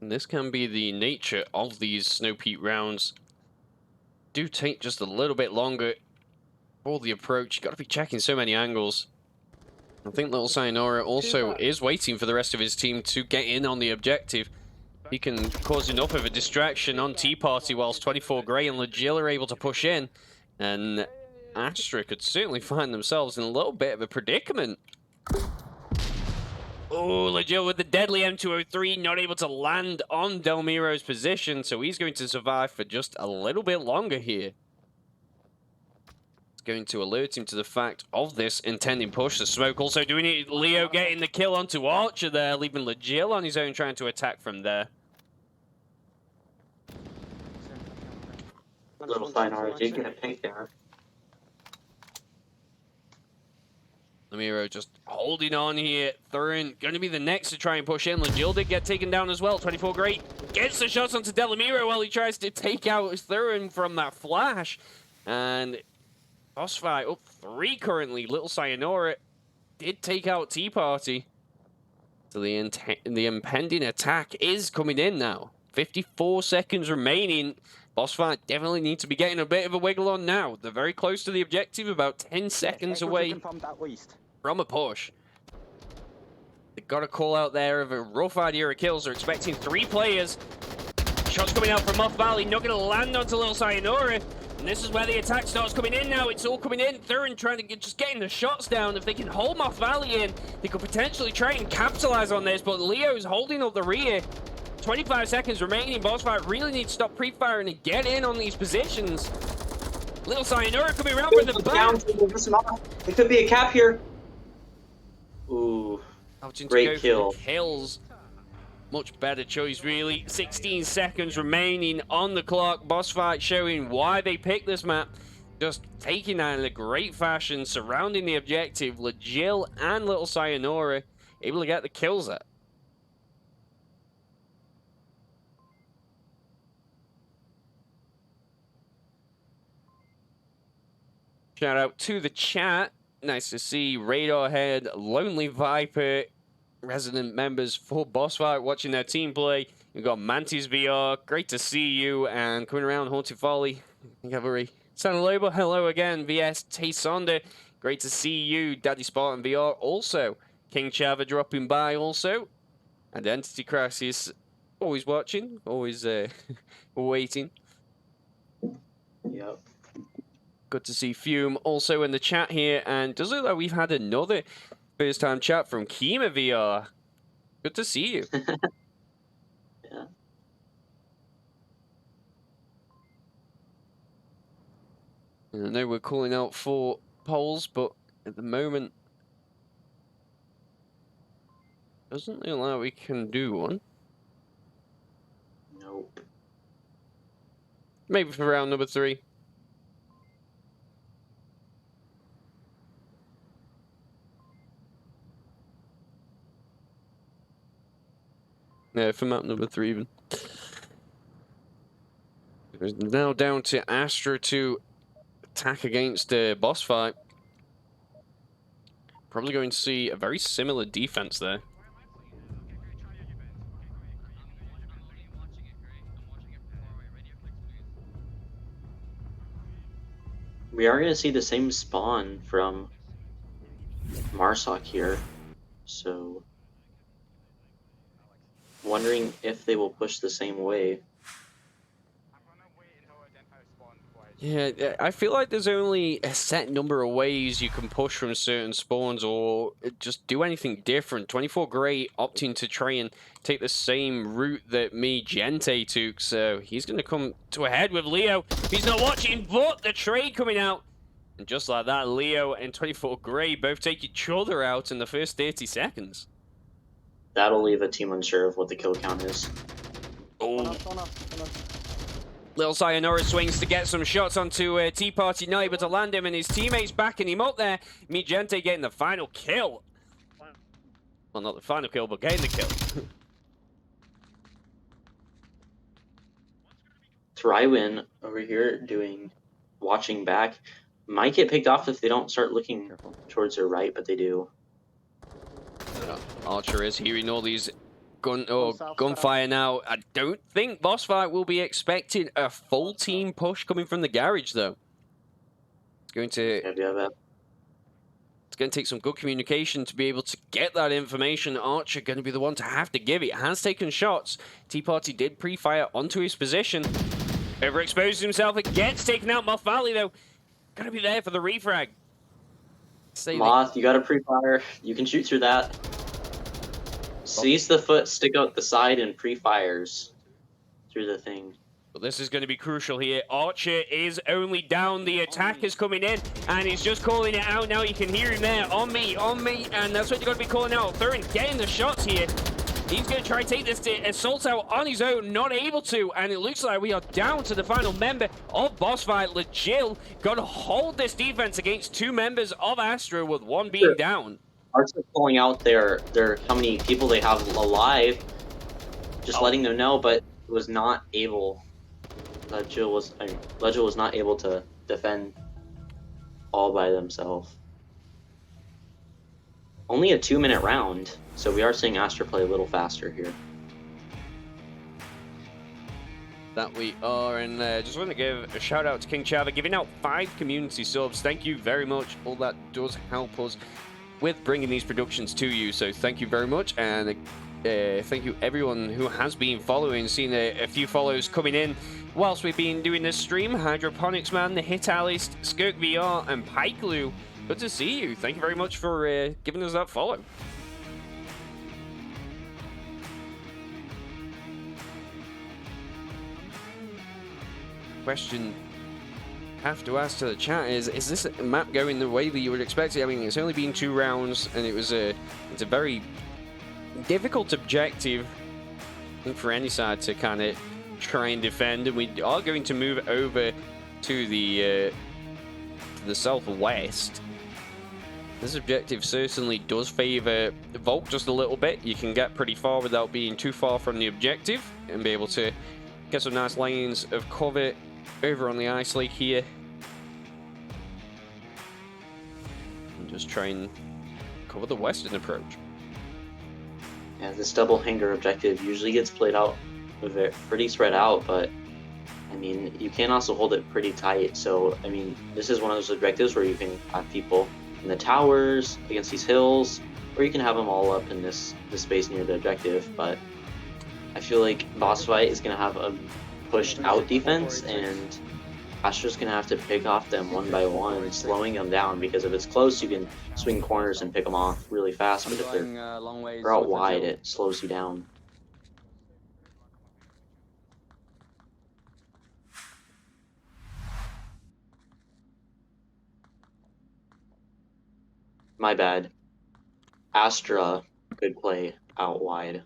And this can be the nature of these Snow Peak rounds. Do take just a little bit longer for the approach. You've got to be checking so many angles. I think Little Sayonara also is waiting for the rest of his team to get in on the objective. He can cause enough of a distraction on Tea Party whilst 24 Grey and Legil are able to push in. And Astra could certainly find themselves in a little bit of a predicament. Oh, Legil with the deadly M203, not able to land on Delmiro's position, so he's going to survive for just a little bit longer here. It's going to alert him to the fact of this intending push. The smoke also doing it. Leo getting the kill onto Archer there, leaving Legil on his own trying to attack from there. Little Sayonara did get a pink there. Lemiro just holding on here. Thurin going to be the next to try and push in. Legil did get taken down as well. 24 Great gets the shots onto Delamiro while he tries to take out Thurin from that flash. And BossFight up 3 currently. Little Sayonara did take out Tea Party. So the impending attack is coming in now. 54 seconds remaining. BossFight definitely need to be getting a bit of a wiggle on now. They're very close to the objective, about 10 seconds away from a push. They've got a call out there of a rough idea of kills. They're expecting 3 players. Shots coming out from Moth Valley, not going to land onto Little Sayonara. And this is where the attack starts coming in now. It's all coming in. Thurin trying to just getting the shots down. If they can hold Moth Valley in, they could potentially try and capitalize on this. But Leo's holding up the rear. 25 seconds remaining. BossFight really need to stop pre-firing and get in on these positions. Little Sayonara coming around from the back. It could be a cap here. Ooh, great kill. Kills. Much better choice, really. 16 seconds remaining on the clock. BossFight showing why they picked this map. Just taking that in a great fashion, surrounding the objective. Legil and Little Sayonara able to get the kills there. Shout out to the chat. Nice to see Radarhead, Lonely Viper, resident members for BossFight watching their team play. You've got Mantis VR, great to see you. And coming around, Haunted Folly, Cavalry, San Lobo, hello again. VS Taysonda, great to see you. Daddy Spartan VR also. King Chava dropping by also. Identity Crisis, always watching, always waiting. Yep. Good to see Fume also in the chat here, and does it look like we've had another first-time chat from Kima VR. Good to see you. Yeah. I know we're calling out for polls, but at the moment, doesn't look like we can do one. Nope. Maybe for round number 3. Yeah, for map number 3 even. It's now down to Astra to attack against BossFight. Probably going to see a very similar defense there. We are going to see the same spawn from Marsoc here, so wondering if they will push the same way. Yeah, I feel like there's only a set number of ways you can push from certain spawns or just do anything different. 24 Grey opting to try and take the same route that me, Gente, took, so he's going to come to a head with Leo. He's not watching, but the trade coming out. And just like that, Leo and 24 Grey both take each other out in the first 30 seconds. That'll leave a team unsure of what the kill count is. Oh. Little Sayonara swings to get some shots onto Tea Party, not able to land him, and his teammates backing him up there. Mi Gente getting the final kill. Well, not the final kill, but getting the kill. Thrywin over here watching back. Might get picked off if they don't start looking towards their right, but they do. Archer is hearing all these gunfire now. I don't think BossFight will be expecting a full team push coming from the garage, though. It's going to take some good communication to be able to get that information. Archer going to be the one to have to give it. Has taken shots. Tea Party did pre-fire onto his position. Overexposes himself. It gets taken out. Moth Valley, though, going to be there for the refrag. Moth, you got to pre-fire. You can shoot through that. Seize the foot, stick out the side, and pre-fires through the thing. But this is going to be crucial here. Archer is only down. The attack is coming in, and he's just calling it out now. You can hear him there. On me, and that's what you're going to be calling out. Thurin getting the shots here. He's going to try and take this assault out on his own, not able to, and it looks like we are down to the final member of BossFight. Legil got to hold this defense against 2 members of Astra, with 1 being down. Astra pulling out their how many people they have alive, just letting them know, but was not able. Legil was not able to defend all by themselves. Only a 2-minute round, so we are seeing Astra play a little faster here. That we are, and just want to give a shout out to King Chava, giving out 5 community subs. Thank you very much. All that does help us with bringing these productions to you, so thank you very much. And thank you everyone who has been following, seen a few follows coming in whilst we've been doing this stream. Hydroponics Man, the Hit Alice, Skirk VR, and Pikeloo. Good to see you. Thank you very much for giving us that follow. Question I have to ask to the chat is this map going the way that you would expect it? I mean, it's only been 2 rounds, and it's a very difficult objective, I think, for any side to kind of try and defend, and we are going to move over to the southwest. This objective certainly does favor Volk just a little bit. You can get pretty far without being too far from the objective and be able to get some nice lanes of cover over on the ice lake here. And just try and cover the western approach. Yeah, this double hanger objective usually gets played out with it pretty spread out, but I mean, you can also hold it pretty tight. So, I mean, this is one of those objectives where you can have people in the towers against these hills, or you can have them all up in this space near the objective. But I feel like BossFight is going to have a pushed out defense, and Astra's going to have to pick off them one by one, slowing them down, because if it's close, you can swing corners and pick them off really fast, but if they're out wide, it slows you down. My bad. Astra could play out wide.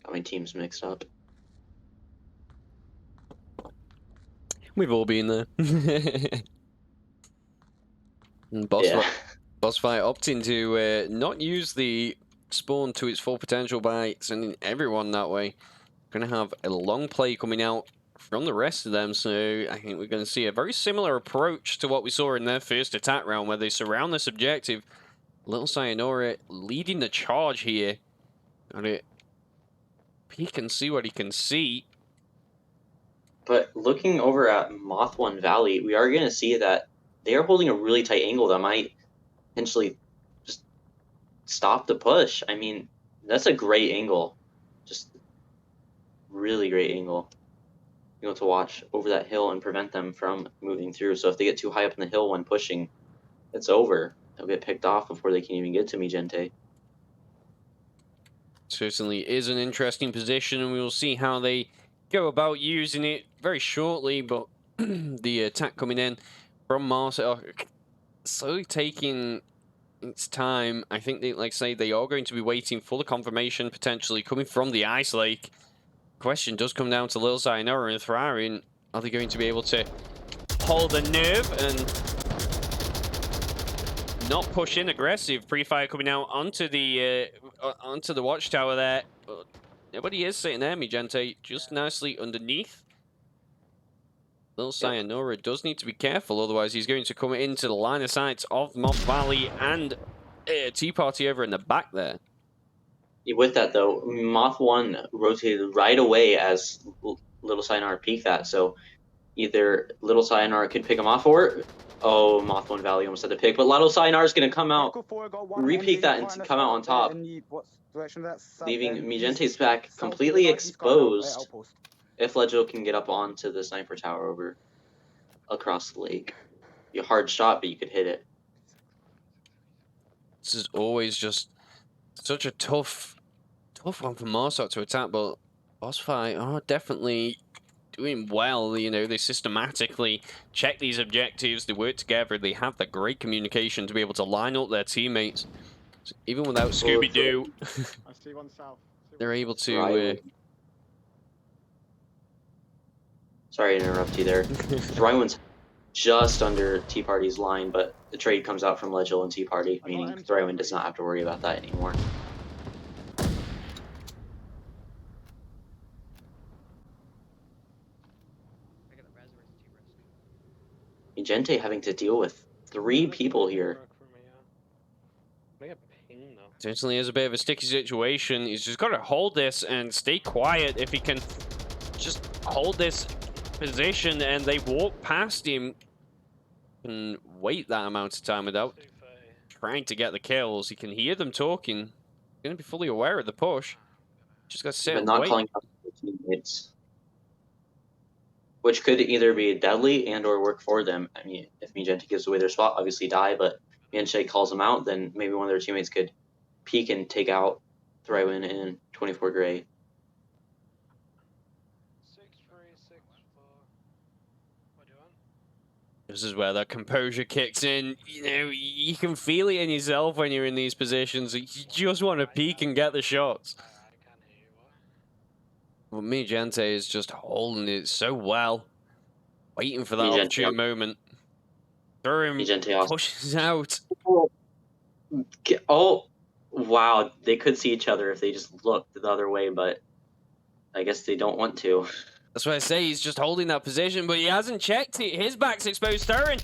Got my teams mixed up. We've all been there. And BossFight opting to not use the spawn to its full potential by sending everyone that way. Going to have a long play coming out from the rest of them, so I think we're going to see a very similar approach to what we saw in their first attack round, where they surround this objective. Little Sayonara leading the charge here. Got it. He can see what he can see. But looking over at Moth One Valley, we are going to see that they are holding a really tight angle that might potentially just stop the push. I mean, that's a great angle. Just really great angle. To watch over that hill and prevent them from moving through. So if they get too high up in the hill when pushing, it's over. They'll get picked off before they can even get to me, Gente. Certainly is an interesting position, and we will see how they go about using it very shortly. But the attack coming in from Mars are slowly taking its time. I think they, like I say, they are going to be waiting for the confirmation potentially coming from the ice lake. Question does come down to Lil Sayonara and Thrarian. Are they going to be able to hold the nerve and not push in aggressive? Pre-fire coming out onto the watchtower there. But nobody is sitting there, mi gente, just nicely underneath. Lil Sayonara does need to be careful, otherwise he's going to come into the line of sight of Moth Valley and Tea Party over in the back there. With that, though, Moth 1 rotated right away as Little Sayonara peeked that, so either Little Sayonara could pick him off, or Moth 1 Valley almost had to pick, but Little Sayonara is going to come out, re-peek that, and come out on top, leaving Migente's back completely exposed. If Legio can get up onto the sniper tower over across the lake. Be a hard shot, but you could hit it. This is always just such a tough one for Marsot to attack, but BossFight are definitely doing well. You know, they systematically check these objectives, they work together, they have the great communication to be able to line up their teammates. So even without Scooby-Doo. C1 south. they're able to. Right. Sorry to interrupt you there. Thrywin's just under Tea Party's line, but the trade comes out from Legil and Tea Party, meaning Thrywin does not have to worry about that anymore. Gente having to deal with 3 people here. Potentially is a bit of a sticky situation. He's just got to hold this and stay quiet. If he can just hold this position and they walk past him and wait that amount of time without trying to get the kills. He can hear them talking. He's going to be fully aware of the push. Just got to sit But and not wait. calling out the teammates. Which could either be deadly and or work for them. I mean, if Gente gives away their spot, obviously die, but Gente calls them out, then maybe one of their teammates could peek and take out Thrywin and 24 Gray. 6-3, 6-4. What do you want? This is where that composure kicks in. You know, you can feel it in yourself when you're in these positions. You just want to peek and get the shots. I can't hear you. What? Well, Gente is just holding it so well. Waiting for that Gente, opportune moment. Thurim Gente also. pushes out. Oh, wow. They could see each other if they just looked the other way, but I guess they don't want to. That's why I say he's just holding that position, but he hasn't checked it. His back's exposed. Thurin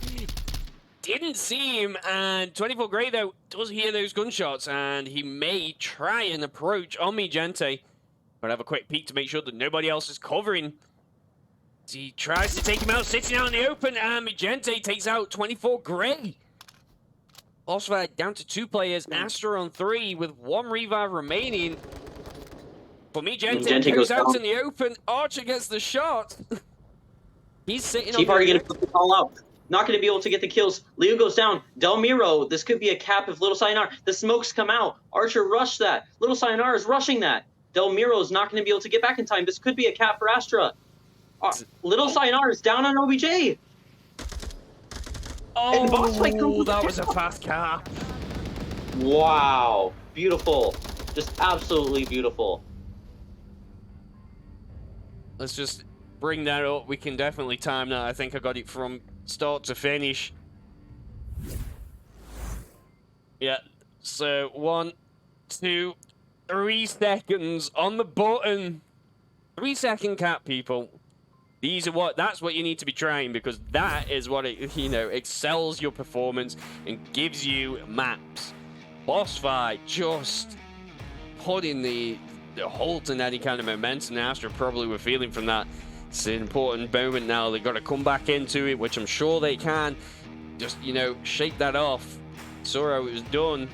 didn't see him, and 24 Grey, though, does hear those gunshots, and he may try and approach on Gente. But have a quick peek to make sure that nobody else is covering. He tries to take him out, sitting out in the open, and Gente takes out 24 Grey. BossFight down to 2 players, Astra on 3 with 1 revive remaining. But Gente goes out down. in the open. Archer gets the shot. He's sitting on Tea Party the gonna put the call out. Not gonna be able to get the kills. Leo goes down. Delmiro, this could be a cap if Little Sayonara. The smokes come out. Archer rushed that. Little Sayonara is rushing that. Delmiro is not going to be able to get back in time. This could be a cap for Astra. Little Sayonara is down on OBJ. And BossFight comes with that the was a fast cap. Wow. Beautiful. Just absolutely beautiful. Let's just bring that up. We can definitely time that. I think I got it from start to finish. Yeah. So 1, 2, 3 seconds on the button. 3-second cap, people. That's what you need to be trying, because that is what it, you know, excels your performance and gives you maps. BossFight just putting the halt in any kind of momentum Astra probably were feeling from that. It's an important moment now. They've got to come back into it, which I'm sure they can. Just, you know, shake that off. Saw how it was done.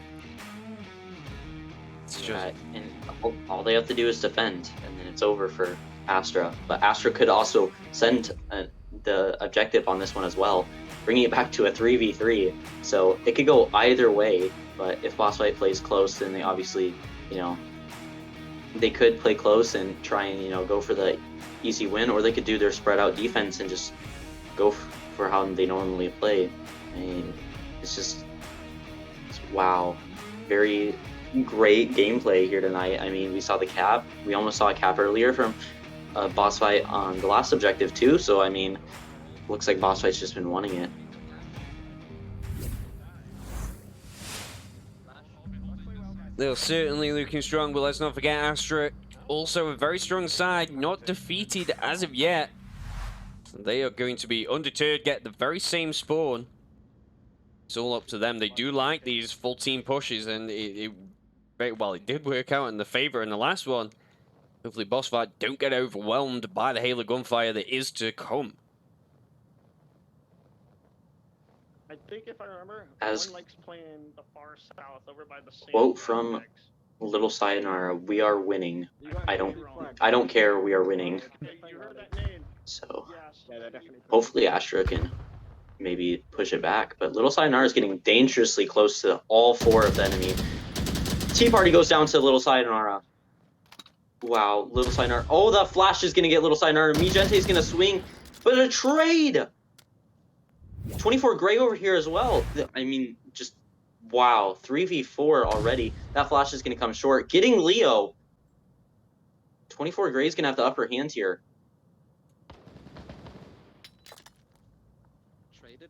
Right. And all they have to do is defend, and then it's over for Astra. But Astra could also send the objective on this one as well, bringing it back to a 3v3. So it could go either way, but if BossFight plays close, then they obviously, you know, they could play close and try and, you know, go for the easy win, or they could do their spread out defense and just go for how they normally play. I mean, it's wow. Very great gameplay here tonight. I mean, we saw the cap. We almost saw a cap earlier from BossFight on the last objective too. So I mean, looks like BossFight's just been wanting it. They're certainly looking strong, but let's not forget Astra, also a very strong side, not defeated as of yet. They are going to be undeterred, get the very same spawn. It's all up to them. They do like these full team pushes, and it did work out in the favor in the last one. Hopefully BossFight don't get overwhelmed by the hail of gunfire that is to come. I think if I remember, As one likes playing the far south over by the sand. quote from Little Sayonara, "We are winning. I don't care. We are winning." You heard that name? So Yes. Yeah, that definitely. hopefully Astra can maybe push it back. But Little Sayonara is getting dangerously close to all 4 of the enemy. Tea Party goes down to Little Sayonara. Wow, Little Sayonara. Oh, the flash is going to get Little Sayonara. Gente is going to swing. But a trade! 24 Gray over here as well. I mean, just Wow, 3v4 already. That flash is going to come short. Getting Leo. 24 Gray's going to have the upper hand here. Traded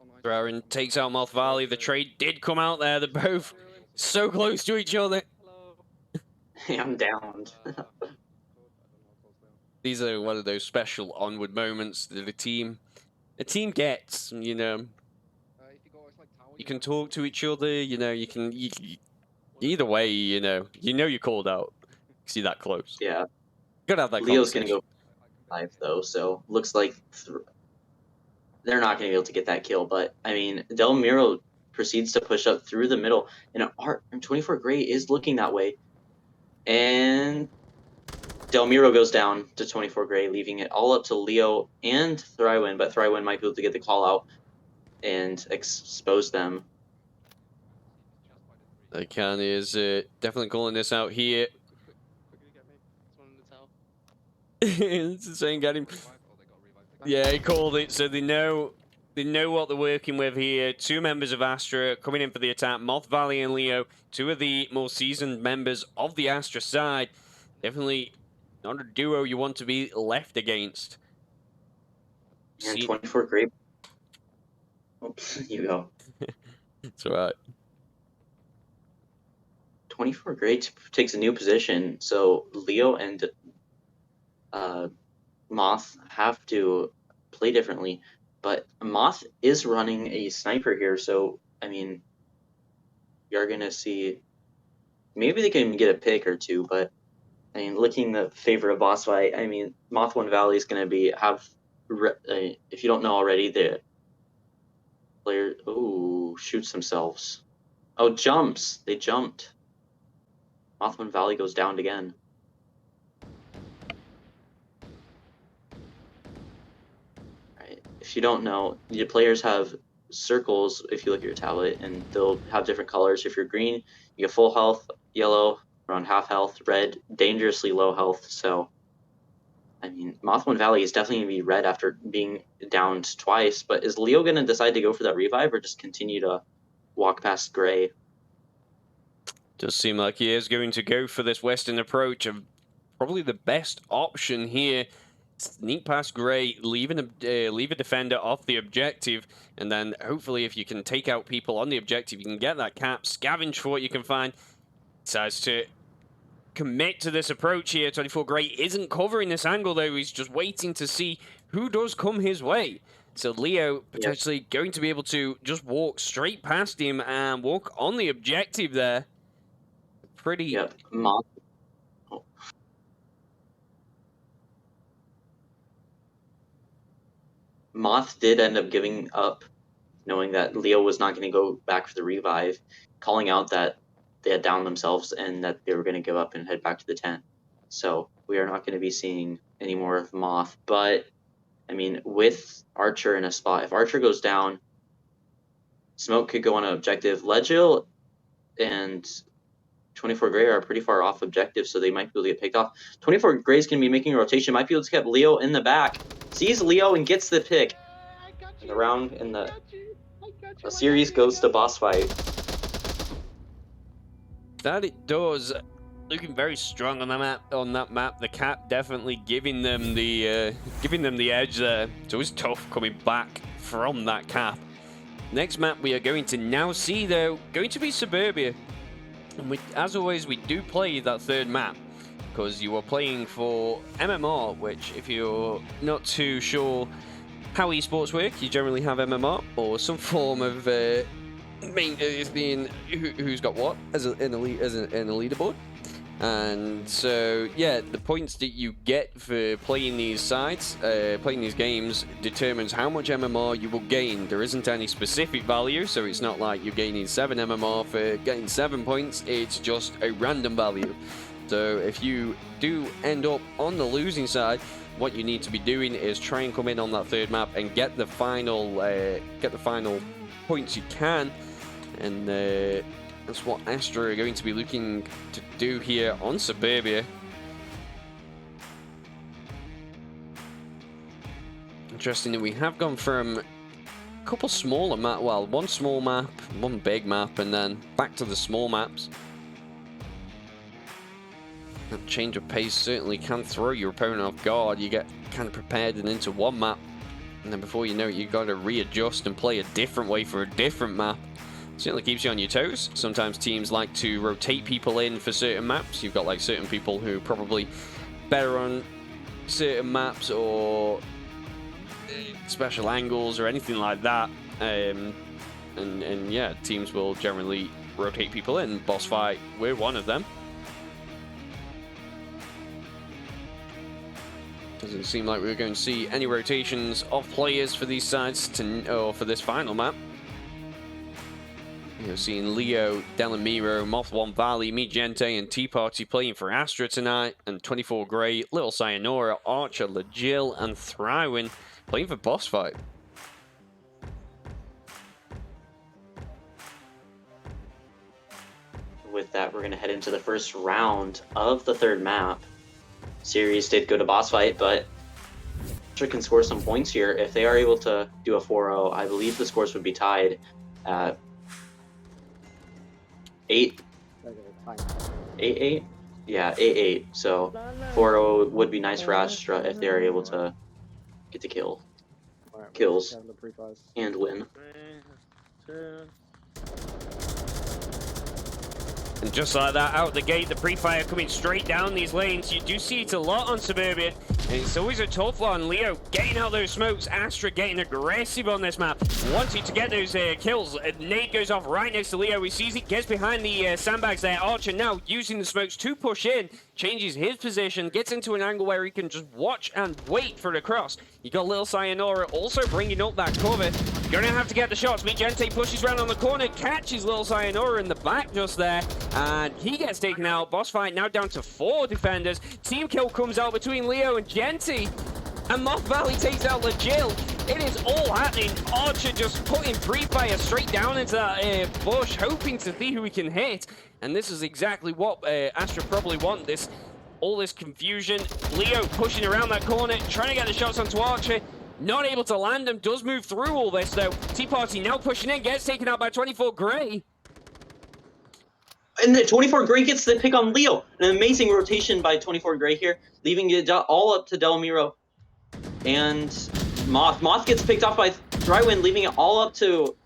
on ice. Aaron takes out Moth Valley. The trade did come out there. They're both so close to each other. I'm downed. These are one of those special Onward moments that the team gets. You know, you can talk to each other. You know, either way. You know you're called out because you're that close. Yeah. Gotta have that Leo's going to conversation. go 5 though, so looks like they're not going to be able to get that kill. But I mean, Tbnroil proceeds to push up through the middle, and 24 Gray is looking that way, and Tbnroil goes down to 24 Gray, leaving it all up to Leo and Thrywin, but Thrywin might be able to get the call out and expose them. They can is definitely calling this out here. It's saying get him. Yeah, he called it, so they know what they're working with here. 2 members of Astra coming in for the attack. Moth Valley and Leo, 2 of the more seasoned members of the Astra side. Definitely not a duo you want to be left against. And 24 Gray. Oops, you go. It's alright. 24 Gray takes a new position, so Leo and Moth have to play differently, but Moth is running a sniper here, so I mean, you're gonna see maybe they can get a pick or 2, but I mean, looking the favor of BossFight, I mean, Moth 1 Valley is gonna if you don't know already, the player shoots themselves. Oh, jumps! They jumped. Moth 1 Valley goes down again. If you don't know, your players have circles if you look at your tablet, and they'll have different colors. If you're green, you get full health, yellow, around half health, red, dangerously low health. So, I mean, Moth 1 Valley is definitely going to be red after being downed twice, but is Leo going to decide to go for that revive or just continue to walk past Gray? Does seem like he is going to go for this Western approach of probably the best option here. Sneak past Gray, leave a defender off the objective, and then hopefully if you can take out people on the objective, you can get that cap, scavenge for what you can find. Decides to commit to this approach here. 24 Gray isn't covering this angle though, he's just waiting to see who does come his way. So Leo potentially going to be able to just walk straight past him and walk on the objective there. Pretty... Yep, Moth did end up giving up, knowing that Leo was not going to go back for the revive, calling out that they had downed themselves and that they were going to give up and head back to the tent. So we are not going to be seeing any more of Moth. But, I mean, with Archer in a spot, if Archer goes down, Smoke could go on an objective. Legil and 24 Gray are pretty far off objective, so they might be able to get picked off. 24 Gray's going to be making a rotation, might be able to get Leo in the back. Sees Leo and gets the pick. And the round in the series goes to BossFight. That it does. Looking very strong on that map. The cap definitely giving them the edge there. It's always tough coming back from that cap. Next map we are going to now see though, going to be Suburbia. And as always, we do play that 3rd map because you are playing for MMR, which if you're not too sure how esports work, you generally have MMR or some form of being who's got what in a leaderboard. And so yeah, the points that you get for playing these sides, playing these games, determines how much MMR you will gain. There isn't any specific value, so it's not like you're gaining 7 MMR for getting 7 points. It's just a random value. So if you do end up on the losing side, what you need to be doing is try and come in on that 3rd map and get the final points you can. And that's what Astra are going to be looking to do here on Suburbia. Interesting that we have gone from couple smaller map. Well, one small map, one big map, and then back to the small maps. That change of pace certainly can throw your opponent off guard. You get kind of prepared and into one map, and then before you know it, you got to readjust and play a different way for a different map. Certainly keeps you on your toes. Sometimes teams like to rotate people in for certain maps. You've got like certain people who are probably better on certain maps or special angles or anything like that. And yeah, teams will generally rotate people in. BossFight, we're one of them. Doesn't seem like we're going to see any rotations of players for these sides or for this final map. You're seeing Leo, Tbnroil, Moth One Valley, Me Gente, and Tea Party playing for Astra tonight, and 24 Grey, Little Sayonara, Archer, Legil, and Thrywin playing for BossFight. With that, we're going to head into the first round of the third map. Series did go to BossFight, but Astra can score some points here. If they are able to do a 4-0, I believe the scores would be tied at 8-8? Yeah, 8-8. So 4-0 would be nice for Astra if they are able to get the kills and win. And just like that, out the gate, the pre-fire coming straight down these lanes. You do see it a lot on Suburbia, and it's always a tough one. Leo getting out those smokes, Astra getting aggressive on this map, wanting to get those kills. Nade goes off right next to Leo. He sees it, gets behind the sandbags there. Archer now using the smokes to push in, changes his position, gets into an angle where he can just watch and wait for the cross. You got Little Sayonara also bringing up that cover. Gonna have to get the shots. Me Gente pushes around on the corner, catches Little Sayonara in the back just there, and he gets taken out. BossFight now down to 4 defenders. Team kill comes out between Leo and Gente, and Moth Valley takes out Legil. It is all happening. Archer just putting pre-fire straight down into that bush, hoping to see who he can hit. And this is exactly what Astra probably want. All this confusion. Leo pushing around that corner, trying to get the shots onto Archer. Not able to land them. Does move through all this though. Tea Party now pushing in, gets taken out by 24 Grey. And the 24 Grey gets the pick on Leo. An amazing rotation by 24 Grey here, leaving it all up to Tbnroil. And Moth gets picked off by Thrywin, leaving it all up to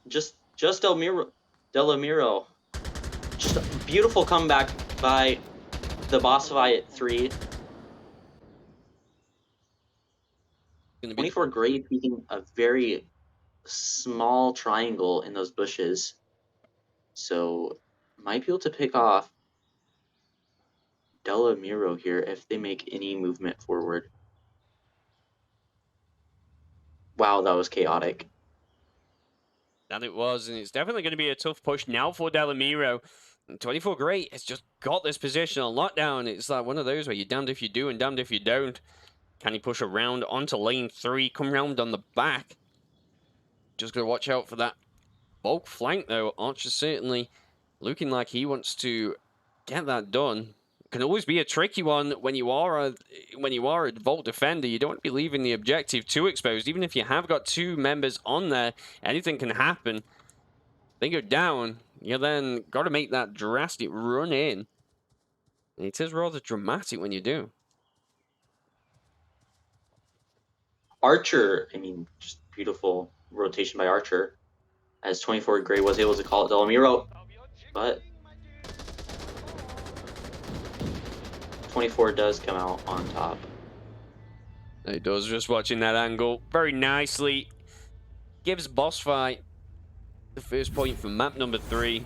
just Tbnroil. Just a beautiful comeback by the BossFight 3. 24 Grey beating a very small triangle in those bushes. So might be able to pick off Tbnroil here if they make any movement forward. Wow, that was chaotic. And it was, and it's definitely going to be a tough push now for Tbnroil. 24 Grey has just got this position on lockdown. It's like one of those where you're damned if you do and damned if you don't. Can he push around onto lane 3, come round on the back? Just got to watch out for that bulk flank though. Archer certainly looking like he wants to get that done. Can always be a tricky one when you are a vault defender. You don't want to be leaving the objective too exposed. Even if you have got 2 members on there, anything can happen. They go down. You then got to make that drastic run in. And it is rather dramatic when you do. Archer, I mean, just beautiful rotation by Archer, as 24 Grey was able to call it Tbnroil, but 24 does come out on top. He does, just watching that angle very nicely. Gives BossFight the first point for map number 3.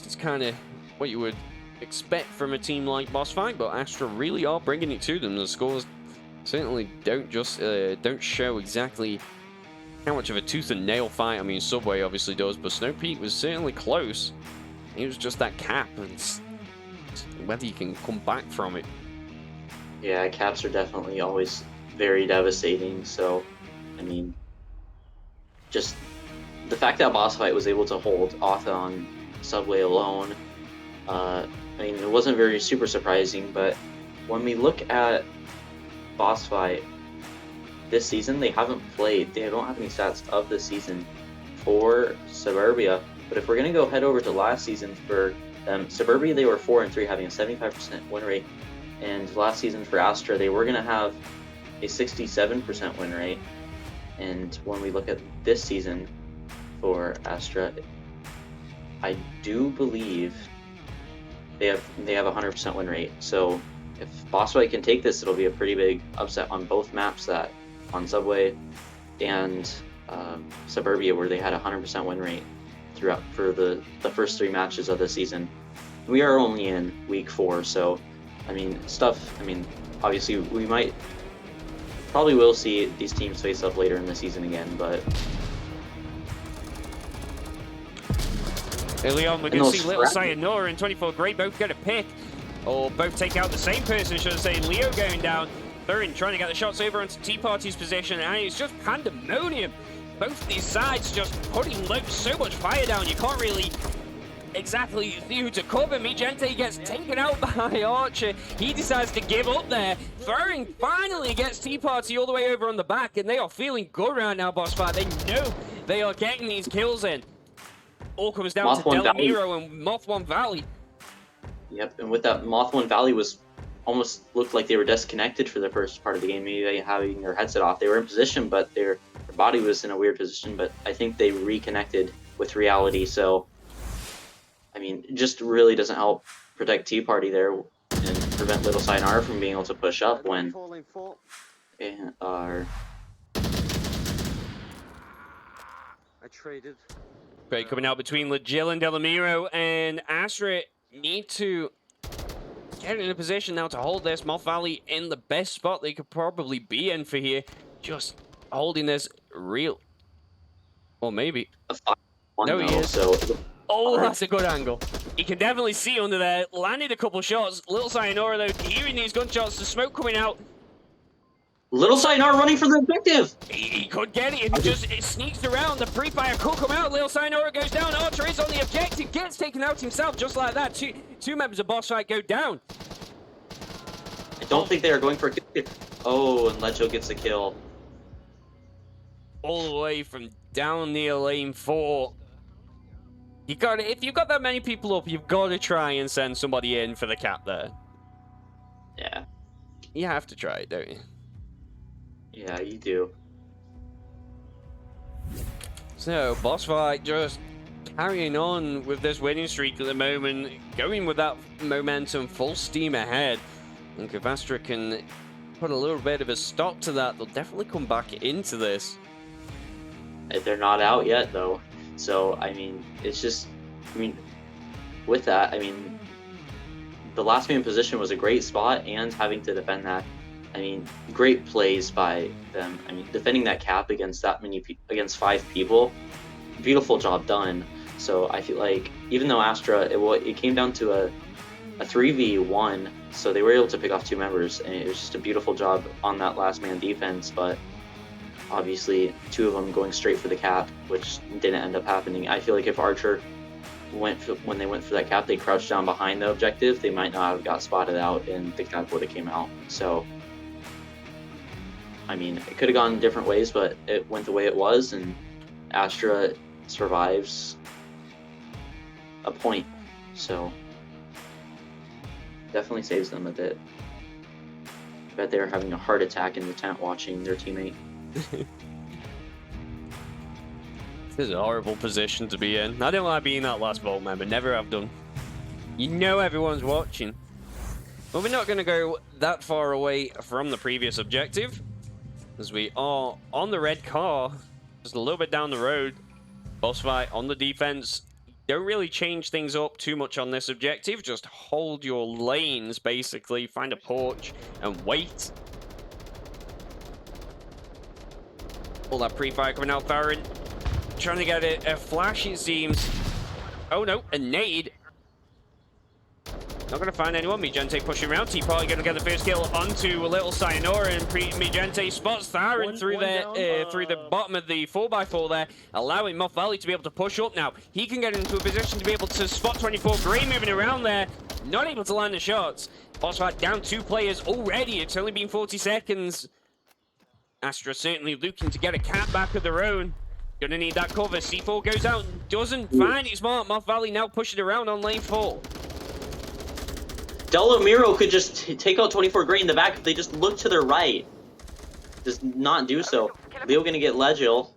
It's kind of what you would expect from a team like BossFight, but Astra really are bringing it to them. The scores certainly don't show exactly how much of a tooth and nail fight. I mean, Subway obviously does, but Snow Peak was certainly close. It was just that cap and whether you can come back from it. Yeah, caps are definitely always very devastating. So, I mean, just the fact that BossFight was able to hold off on Subway alone, I mean, it wasn't very super surprising, but when we look at BossFight, this season, they haven't played. They don't have any stats of this season for Suburbia. But if we're going to go head over to last season for them, Suburbia, they were 4-3, having a 75% win rate. And last season for Astra, they were going to have a 67% win rate. And when we look at this season for Astra, I do believe they have a 100% win rate. So if BossFight can take this, it'll be a pretty big upset on both maps, that on Subway and Suburbia, where they had a 100% win rate throughout for the first 3 matches of the season. We are only in week 4, so I mean, obviously we probably will see these teams face up later in the season again, but early on, we're going to see Little Sayonara and 24 Grey both get a pick, or both take out the same person, should I say. Leo going down, Thurin trying to get the shots over onto Tea Party's position, and it's just pandemonium. Both of these sides just putting so much fire down, you can't really exactly see who to cover. Mijente gets taken out by Archer. He decides to give up there. Thurin finally gets Tea Party all the way over on the back, and they are feeling good right now, BossFight. They know they are getting these kills in. All comes down to Delamiro and Moth1 Valley. Yep, and with that, Moth1 Valley almost looked like they were disconnected for the first part of the game, maybe they having their headset off. They were in position, but their body was in a weird position, but I think they reconnected with reality, so I mean, it just really doesn't help protect Tea Party there and prevent Little Sayonara from being able to push up when they are... I traded. Great coming out between Legil and Delamiro, and Astra need to get in a position now to hold this. Moth Valley in the best spot they could probably be in for here. Just holding this real... Or maybe... No, he is. So... Oh, that's a good angle. You can definitely see under there. Landed a couple shots. Little Sayonara, though, hearing these gunshots, the smoke coming out. Little Sayonara running for the objective! He could get it. It sneaks around. The pre-fire could come out. Little Sayonara goes down. Archer is on the objective. Gets taken out himself just like that. Two members of BossFight go down. I don't think they are going for a kill. Oh, and Lecho gets a kill. All the way from down near lane 4. If you've got that many people up, you've got to try and send somebody in for the cap there. Yeah. You have to try it, don't you? Yeah, you do. So, BossFight just carrying on with this winning streak at the moment, going with that momentum full steam ahead. And if Astra can put a little bit of a stop to that, they'll definitely come back into this. They're not out yet, though. So, I mean, it's just, with that, the last man position was a great spot, and having to defend that, great plays by them. Defending that cap against against 5 people, beautiful job done. So I feel like, even though Astra, it came down to a 3v1, so they were able to pick off 2 members, and it was just a beautiful job on that last man defense, but obviously 2 of them going straight for the cap, which didn't end up happening. I feel like if Archer when they went for that cap, they crouched down behind the objective, they might not have got spotted out and the cap would have came out. So, it could have gone different ways, but it went the way it was, and Astra survives a point. So, definitely saves them a bit. I bet they were having a heart attack in the tent watching their teammate. This is a horrible position to be in. I don't like being that last vault member, never have done. You know everyone's watching. But we're not going to go that far away from the previous objective, as we are on the red car, just a little bit down the road. BossFight on the defense. Don't really change things up too much on this objective, just hold your lanes basically, find a porch and wait. All that pre-fire coming out, Baron. Trying to get a flash, it seems. Oh no, a nade. Not going to find anyone. Mijente pushing around. Tea Party going to get the first kill onto Little Sayonara, and Mijente spots Tharin through the bottom of the 4x4 there, allowing Moth Valley to be able to push up now. He can get into a position to be able to spot 24 Grey moving around there. Not able to land the shots. BossFight down 2 players already. It's only been 40 seconds. Astra certainly looking to get a cat back of their own. Gonna need that cover. C4 goes out and doesn't find his mark. Moth Valley now pushing around on lane 4. Delamiro could just take out 24 Gray in the back if they just look to their right. Does not do so. Leo gonna get Legil.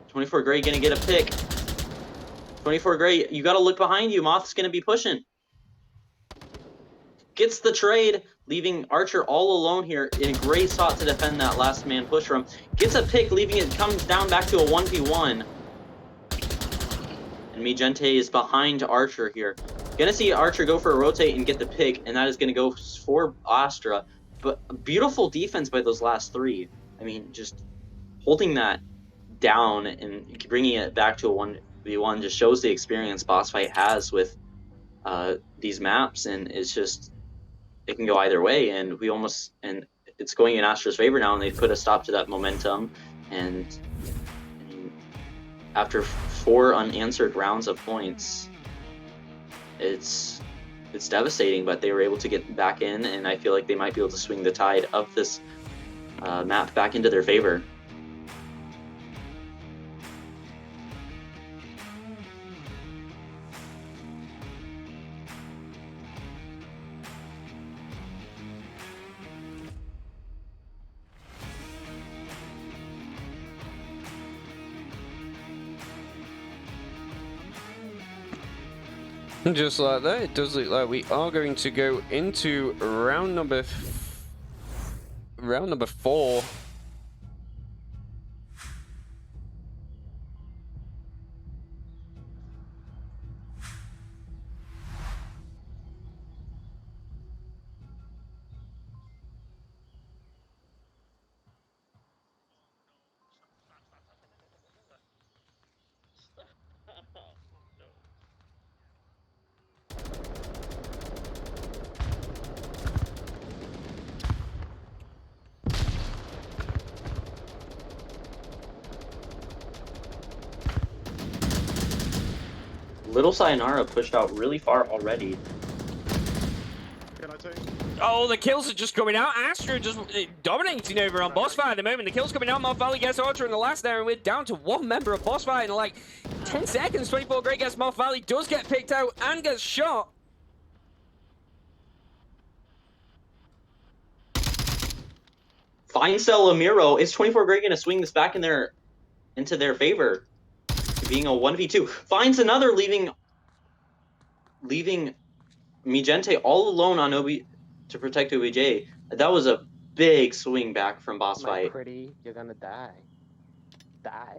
24 Gray gonna get a pick. 24 Gray, you gotta look behind you. Moth's gonna be pushing. Gets the trade, leaving Archer all alone here in a great spot to defend that last man push from. Gets a pick, leaving it comes down back to a 1v1. And Mijente is behind Archer here. Gonna see Archer go for a rotate and get the pick, and that is gonna go for Astra. But beautiful defense by those last 3. I mean, just holding that down and bringing it back to a 1v1 just shows the experience BossFight has with these maps, and it's just, it can go either way, and it's going in Astra's favor now, and they've put a stop to that momentum. And after 4 unanswered rounds of points, it's devastating, but they were able to get back in, and I feel like they might be able to swing the tide of this map back into their favor. Just like that, it does look like we are going to go into round number 4. Little Sayonara pushed out really far already. Can I take? Oh, the kills are just coming out. Astra just dominating over on BossFight at the moment. The kills coming out. Moth Valley gets Archer in the last there, and we're down to 1 member of BossFight in like 10 seconds. 24 Great gets Moth Valley, does get picked out and gets shot. Finds Delamiro. Is 24 Gray gonna swing this back into their favor? Being a 1v2. Finds another, leaving Mijente all alone on Obi to protect OBJ. That was a big swing back from My BossFight. pretty, you're gonna die. Die.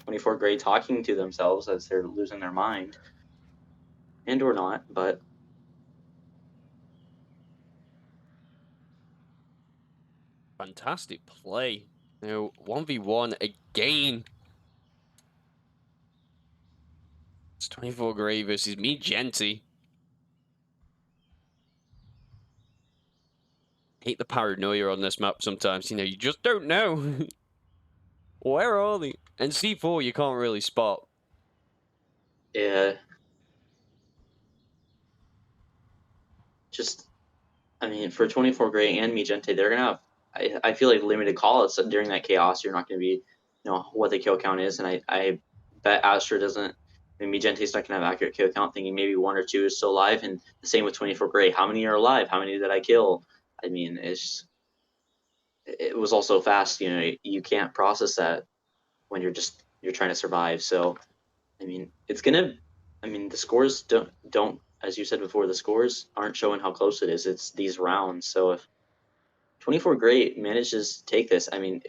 24 Gray talking to themselves as they're losing their mind. And or not, but Fantastic play. Now, 1v1 again. It's 24 Gray versus Mijente. Hate the paranoia on this map sometimes. You know, you just don't know. Where are they? And C4 you can't really spot. yeah. Just, I mean, for 24 Gray and Mijente, they're gonna have, I feel like, limited callouts during that chaos. You're not gonna be, what the kill count is, and I bet Astra doesn't. I mean, Migente's not gonna have accurate kill count, thinking maybe 1 or 2 is still alive, and the same with 24 Gray. How many are alive? How many did I kill? I mean, it was also fast. You can't process that when you're trying to survive. So, I mean, the scores don't, as you said before, the scores aren't showing how close it is. It's these rounds. So if 24 Gray manages to take this, I mean,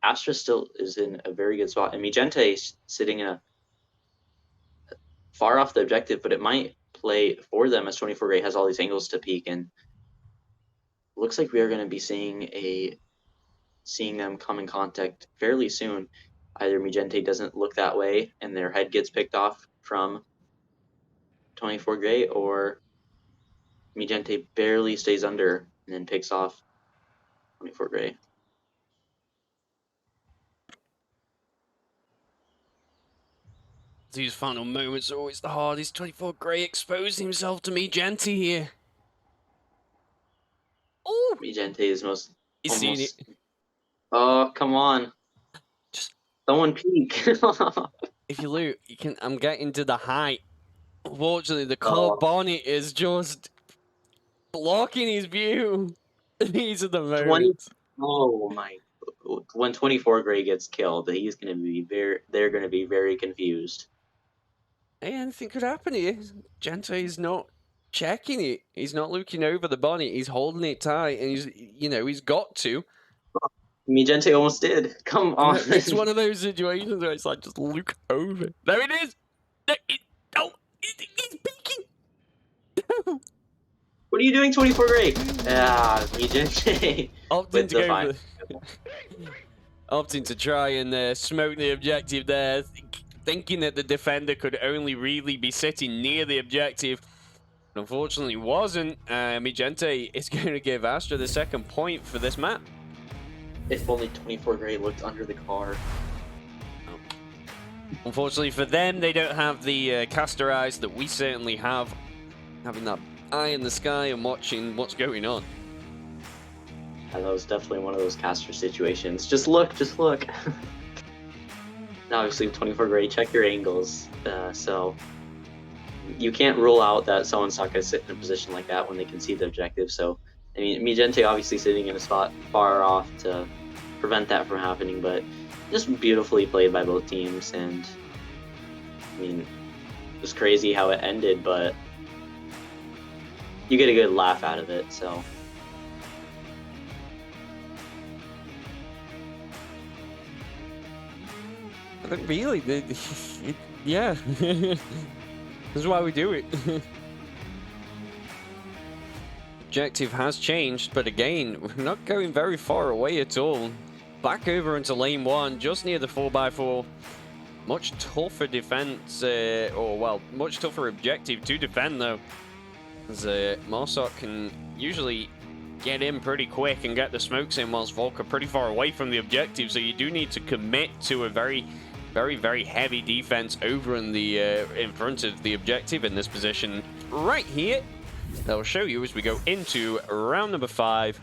Astra still is in a very good spot, and Mijente sitting in a far off the objective, but it might play for them as 24 Gray has all these angles to peek, and looks like we are going to be seeing them come in contact fairly soon. Either Mijente doesn't look that way and their head gets picked off from 24 Gray, or Mijente barely stays under and then picks off 24 Gray. These final moments are always the hardest. 24 Gray exposing himself to Mijente here. Vigente is most He's seen it. almost. Oh, come on. Just Someone peek. if you look, you can. I'm getting to the height. Unfortunately, the Oh. colored bonnet is just blocking his view. These are the 20. moments. Oh my. When 24 Gray gets killed, he's gonna be they're gonna be very confused. Hey, anything could happen here. Gente is not checking it. He's not looking over the bonnet. He's holding it tight, and he's got to. Vigente almost did. Come on. It's one of those situations where it's like, just look over. There it is. He's peeking. What are you doing, 24 Gray? Ah, Vigente. Opting With to the go fine. opting to try and smoke the objective there, thinking that the defender could only really be sitting near the objective. Unfortunately, wasn't. Vigente is going to give Astra the second point for this map. If only 24 Gray looked under the car. Unfortunately for them, they don't have the caster eyes that we certainly have, having that eye in the sky and watching what's going on. That was definitely one of those caster situations. Just look, just look. Now, obviously, 24 Gray, check your angles. So you can't rule out that someone's not going to sit in a position like that when they can see the objective. So, I mean, Vigente obviously sitting in a spot far off to prevent that from happening, but just beautifully played by both teams. And I mean, it was crazy how it ended, but you get a good laugh out of it. So. Really? Yeah. This is why we do it. Objective has changed, but again, we're not going very far away at all. Back over into lane 1, just near the 4x4. Much tougher defense, much tougher objective to defend though. As Marsok can usually get in pretty quick and get the smokes in, whilst Volk are pretty far away from the objective, so you do need to commit to a very heavy defense over in front of the objective in this position right here. That will show you as we go into round number 5.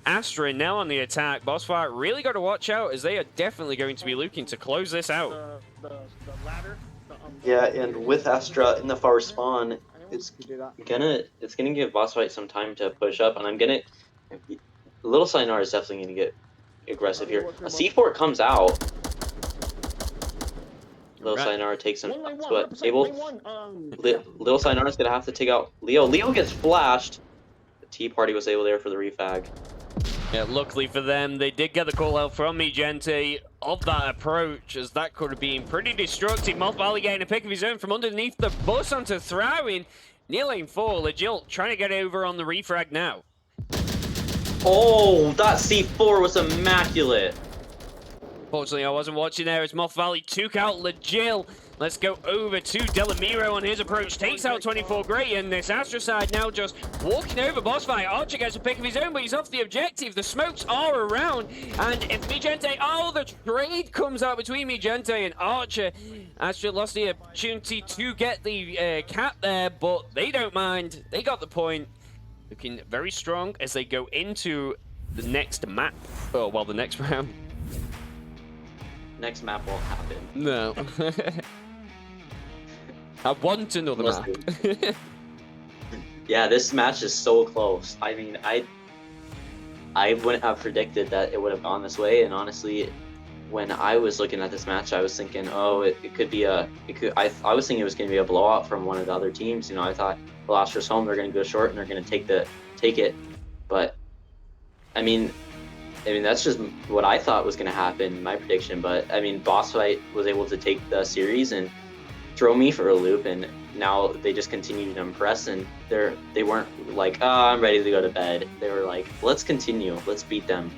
Astra now on the attack. BossFight really got to watch out, as they are definitely going to be looking to close this out. The ladder. Yeah, and with Astra in the far spawn, it's gonna give BossFight some time to push up, and Little Sayonara is definitely gonna get aggressive here. A C4 comes out. Little Sayonara takes him, but Little Sayonara's gonna have to take out Leo. Leo gets flashed. The Tea Party was able there for the refag. Yeah, luckily for them, they did get the call out from Vigente of that approach, as that could have been pretty destructive. Moth Valley getting a pick of his own from underneath the bus onto throwing. Near lane 4, Legil trying to get over on the refrag now. Oh, that C4 was immaculate. Fortunately, I wasn't watching there as Moth Valley took out Legil. Let's go over to Delamiro on his approach. Takes out 24 Gray, and this Astra side now just walking over BossFight. Archer gets a pick of his own, but he's off the objective. The smokes are around, and if Vigente... Oh, the trade comes out between Vigente and Archer. Astra lost the opportunity to get the cap there, but they don't mind. They got the point. Looking very strong as they go into the next map. Oh, well, the next round. Next map won't happen. No. I want another map. Yeah, this match is so close. I mean, I wouldn't have predicted that it would have gone this way, and honestly, when I was looking at this match, I was thinking, oh, it could be I was thinking it was going to be a blowout from one of the other teams. You know, I thought, well, Astra's home, they're going to go short and they're going to take it. But I mean, that's just what I thought was going to happen, my prediction. But I mean, BossFight was able to take the series and throw me for a loop, and now they just continue to impress. And they weren't like, oh, I'm ready to go to bed. They were like, let's continue, let's beat them,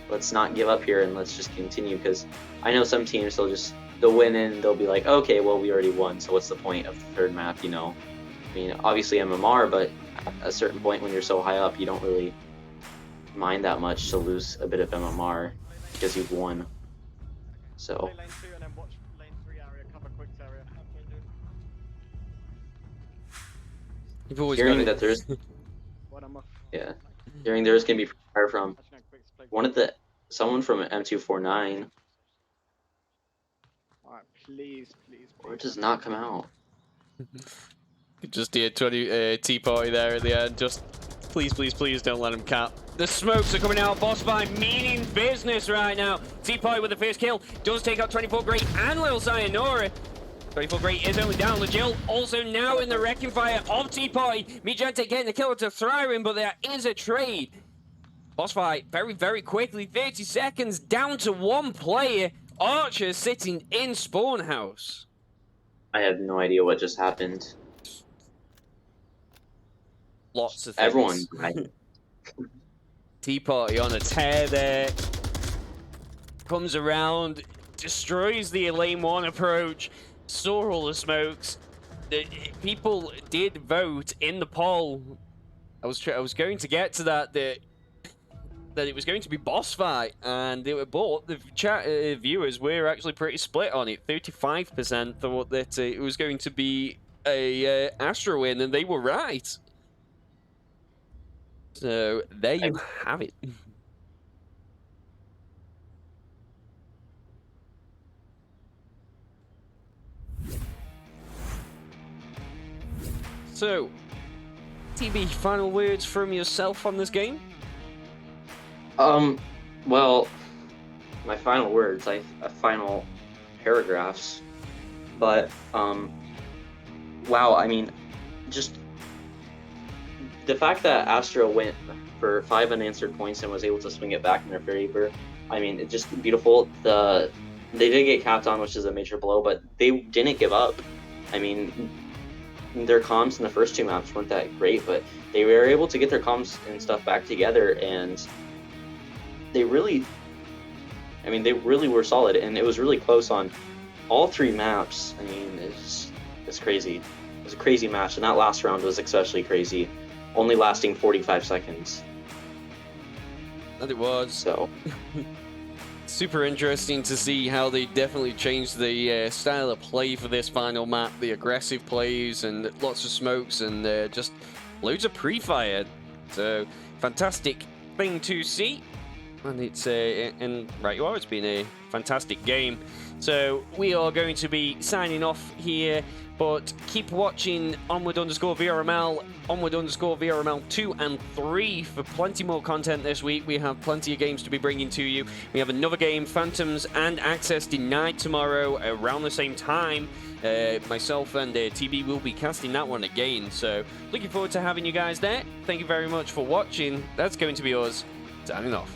let's not give up here, and let's just continue. Because I know some teams, they'll win and they'll be like, okay, well, we already won, so what's the point of the third map? You know, I mean, obviously MMR, but at a certain point when you're so high up, you don't really mind that much to lose a bit of MMR because you've won. So Play lane 2 and then watch lane 3 area, cover quick area. You've always hearing got that there's What am I? yeah, Hearing there's gonna be fire from Actually, no, quick split. someone from M249, Alright, please, please, or it please. does not come out. Just the 20 Tea Party there at the end. Just please, please, please don't let him cap. The smokes are coming out. BossFight meaning business right now. Tea Party with the first kill. Does take out 24 Great and Lil Sayonara. 24 Great is only down. Legil also now in the wrecking fire of Tea Party. Mijante getting the kill to Thrywin, but there is a trade. BossFight very, very quickly. 30 seconds down to one player. Archer sitting in spawn house. I have no idea what just happened. Lots of things. Everyone died. Tea Party on a tear there. Comes around, destroys the lane 1 approach, saw all the smokes. People did vote in the poll. I was going to get to that it was going to be BossFight, and but the chat viewers were actually pretty split on it. 35% thought that it was going to be a Astra win, and they were right. So there you have it. So, TB, final words from yourself on this game? Well, my final words, final paragraphs, but, wow, I mean, just the fact that Astra went for 5 unanswered points and was able to swing it back in their favor, I mean, it's just beautiful. They did get capped on, which is a major blow, but they didn't give up. I mean, their comms in the first 2 maps weren't that great, but they were able to get their comms and stuff back together, and they really were solid, and it was really close on all 3 maps. I mean, it's crazy. It was a crazy match, and that last round was especially crazy, only lasting 45 seconds. And it was. So super interesting to see how they definitely changed the style of play for this final map. The aggressive plays and lots of smokes and just loads of pre-fire. So fantastic thing to see. And it's and right you are, it's been a fantastic game. So we are going to be signing off here, but keep watching Onward_VRML, Onward_VRML 2 and 3 for plenty more content this week. We have plenty of games to be bringing to you. We have another game, Phantoms and Access Denied, tomorrow around the same time. Myself and TB will be casting that one again. So looking forward to having you guys there. Thank you very much for watching. That's going to be us signing off.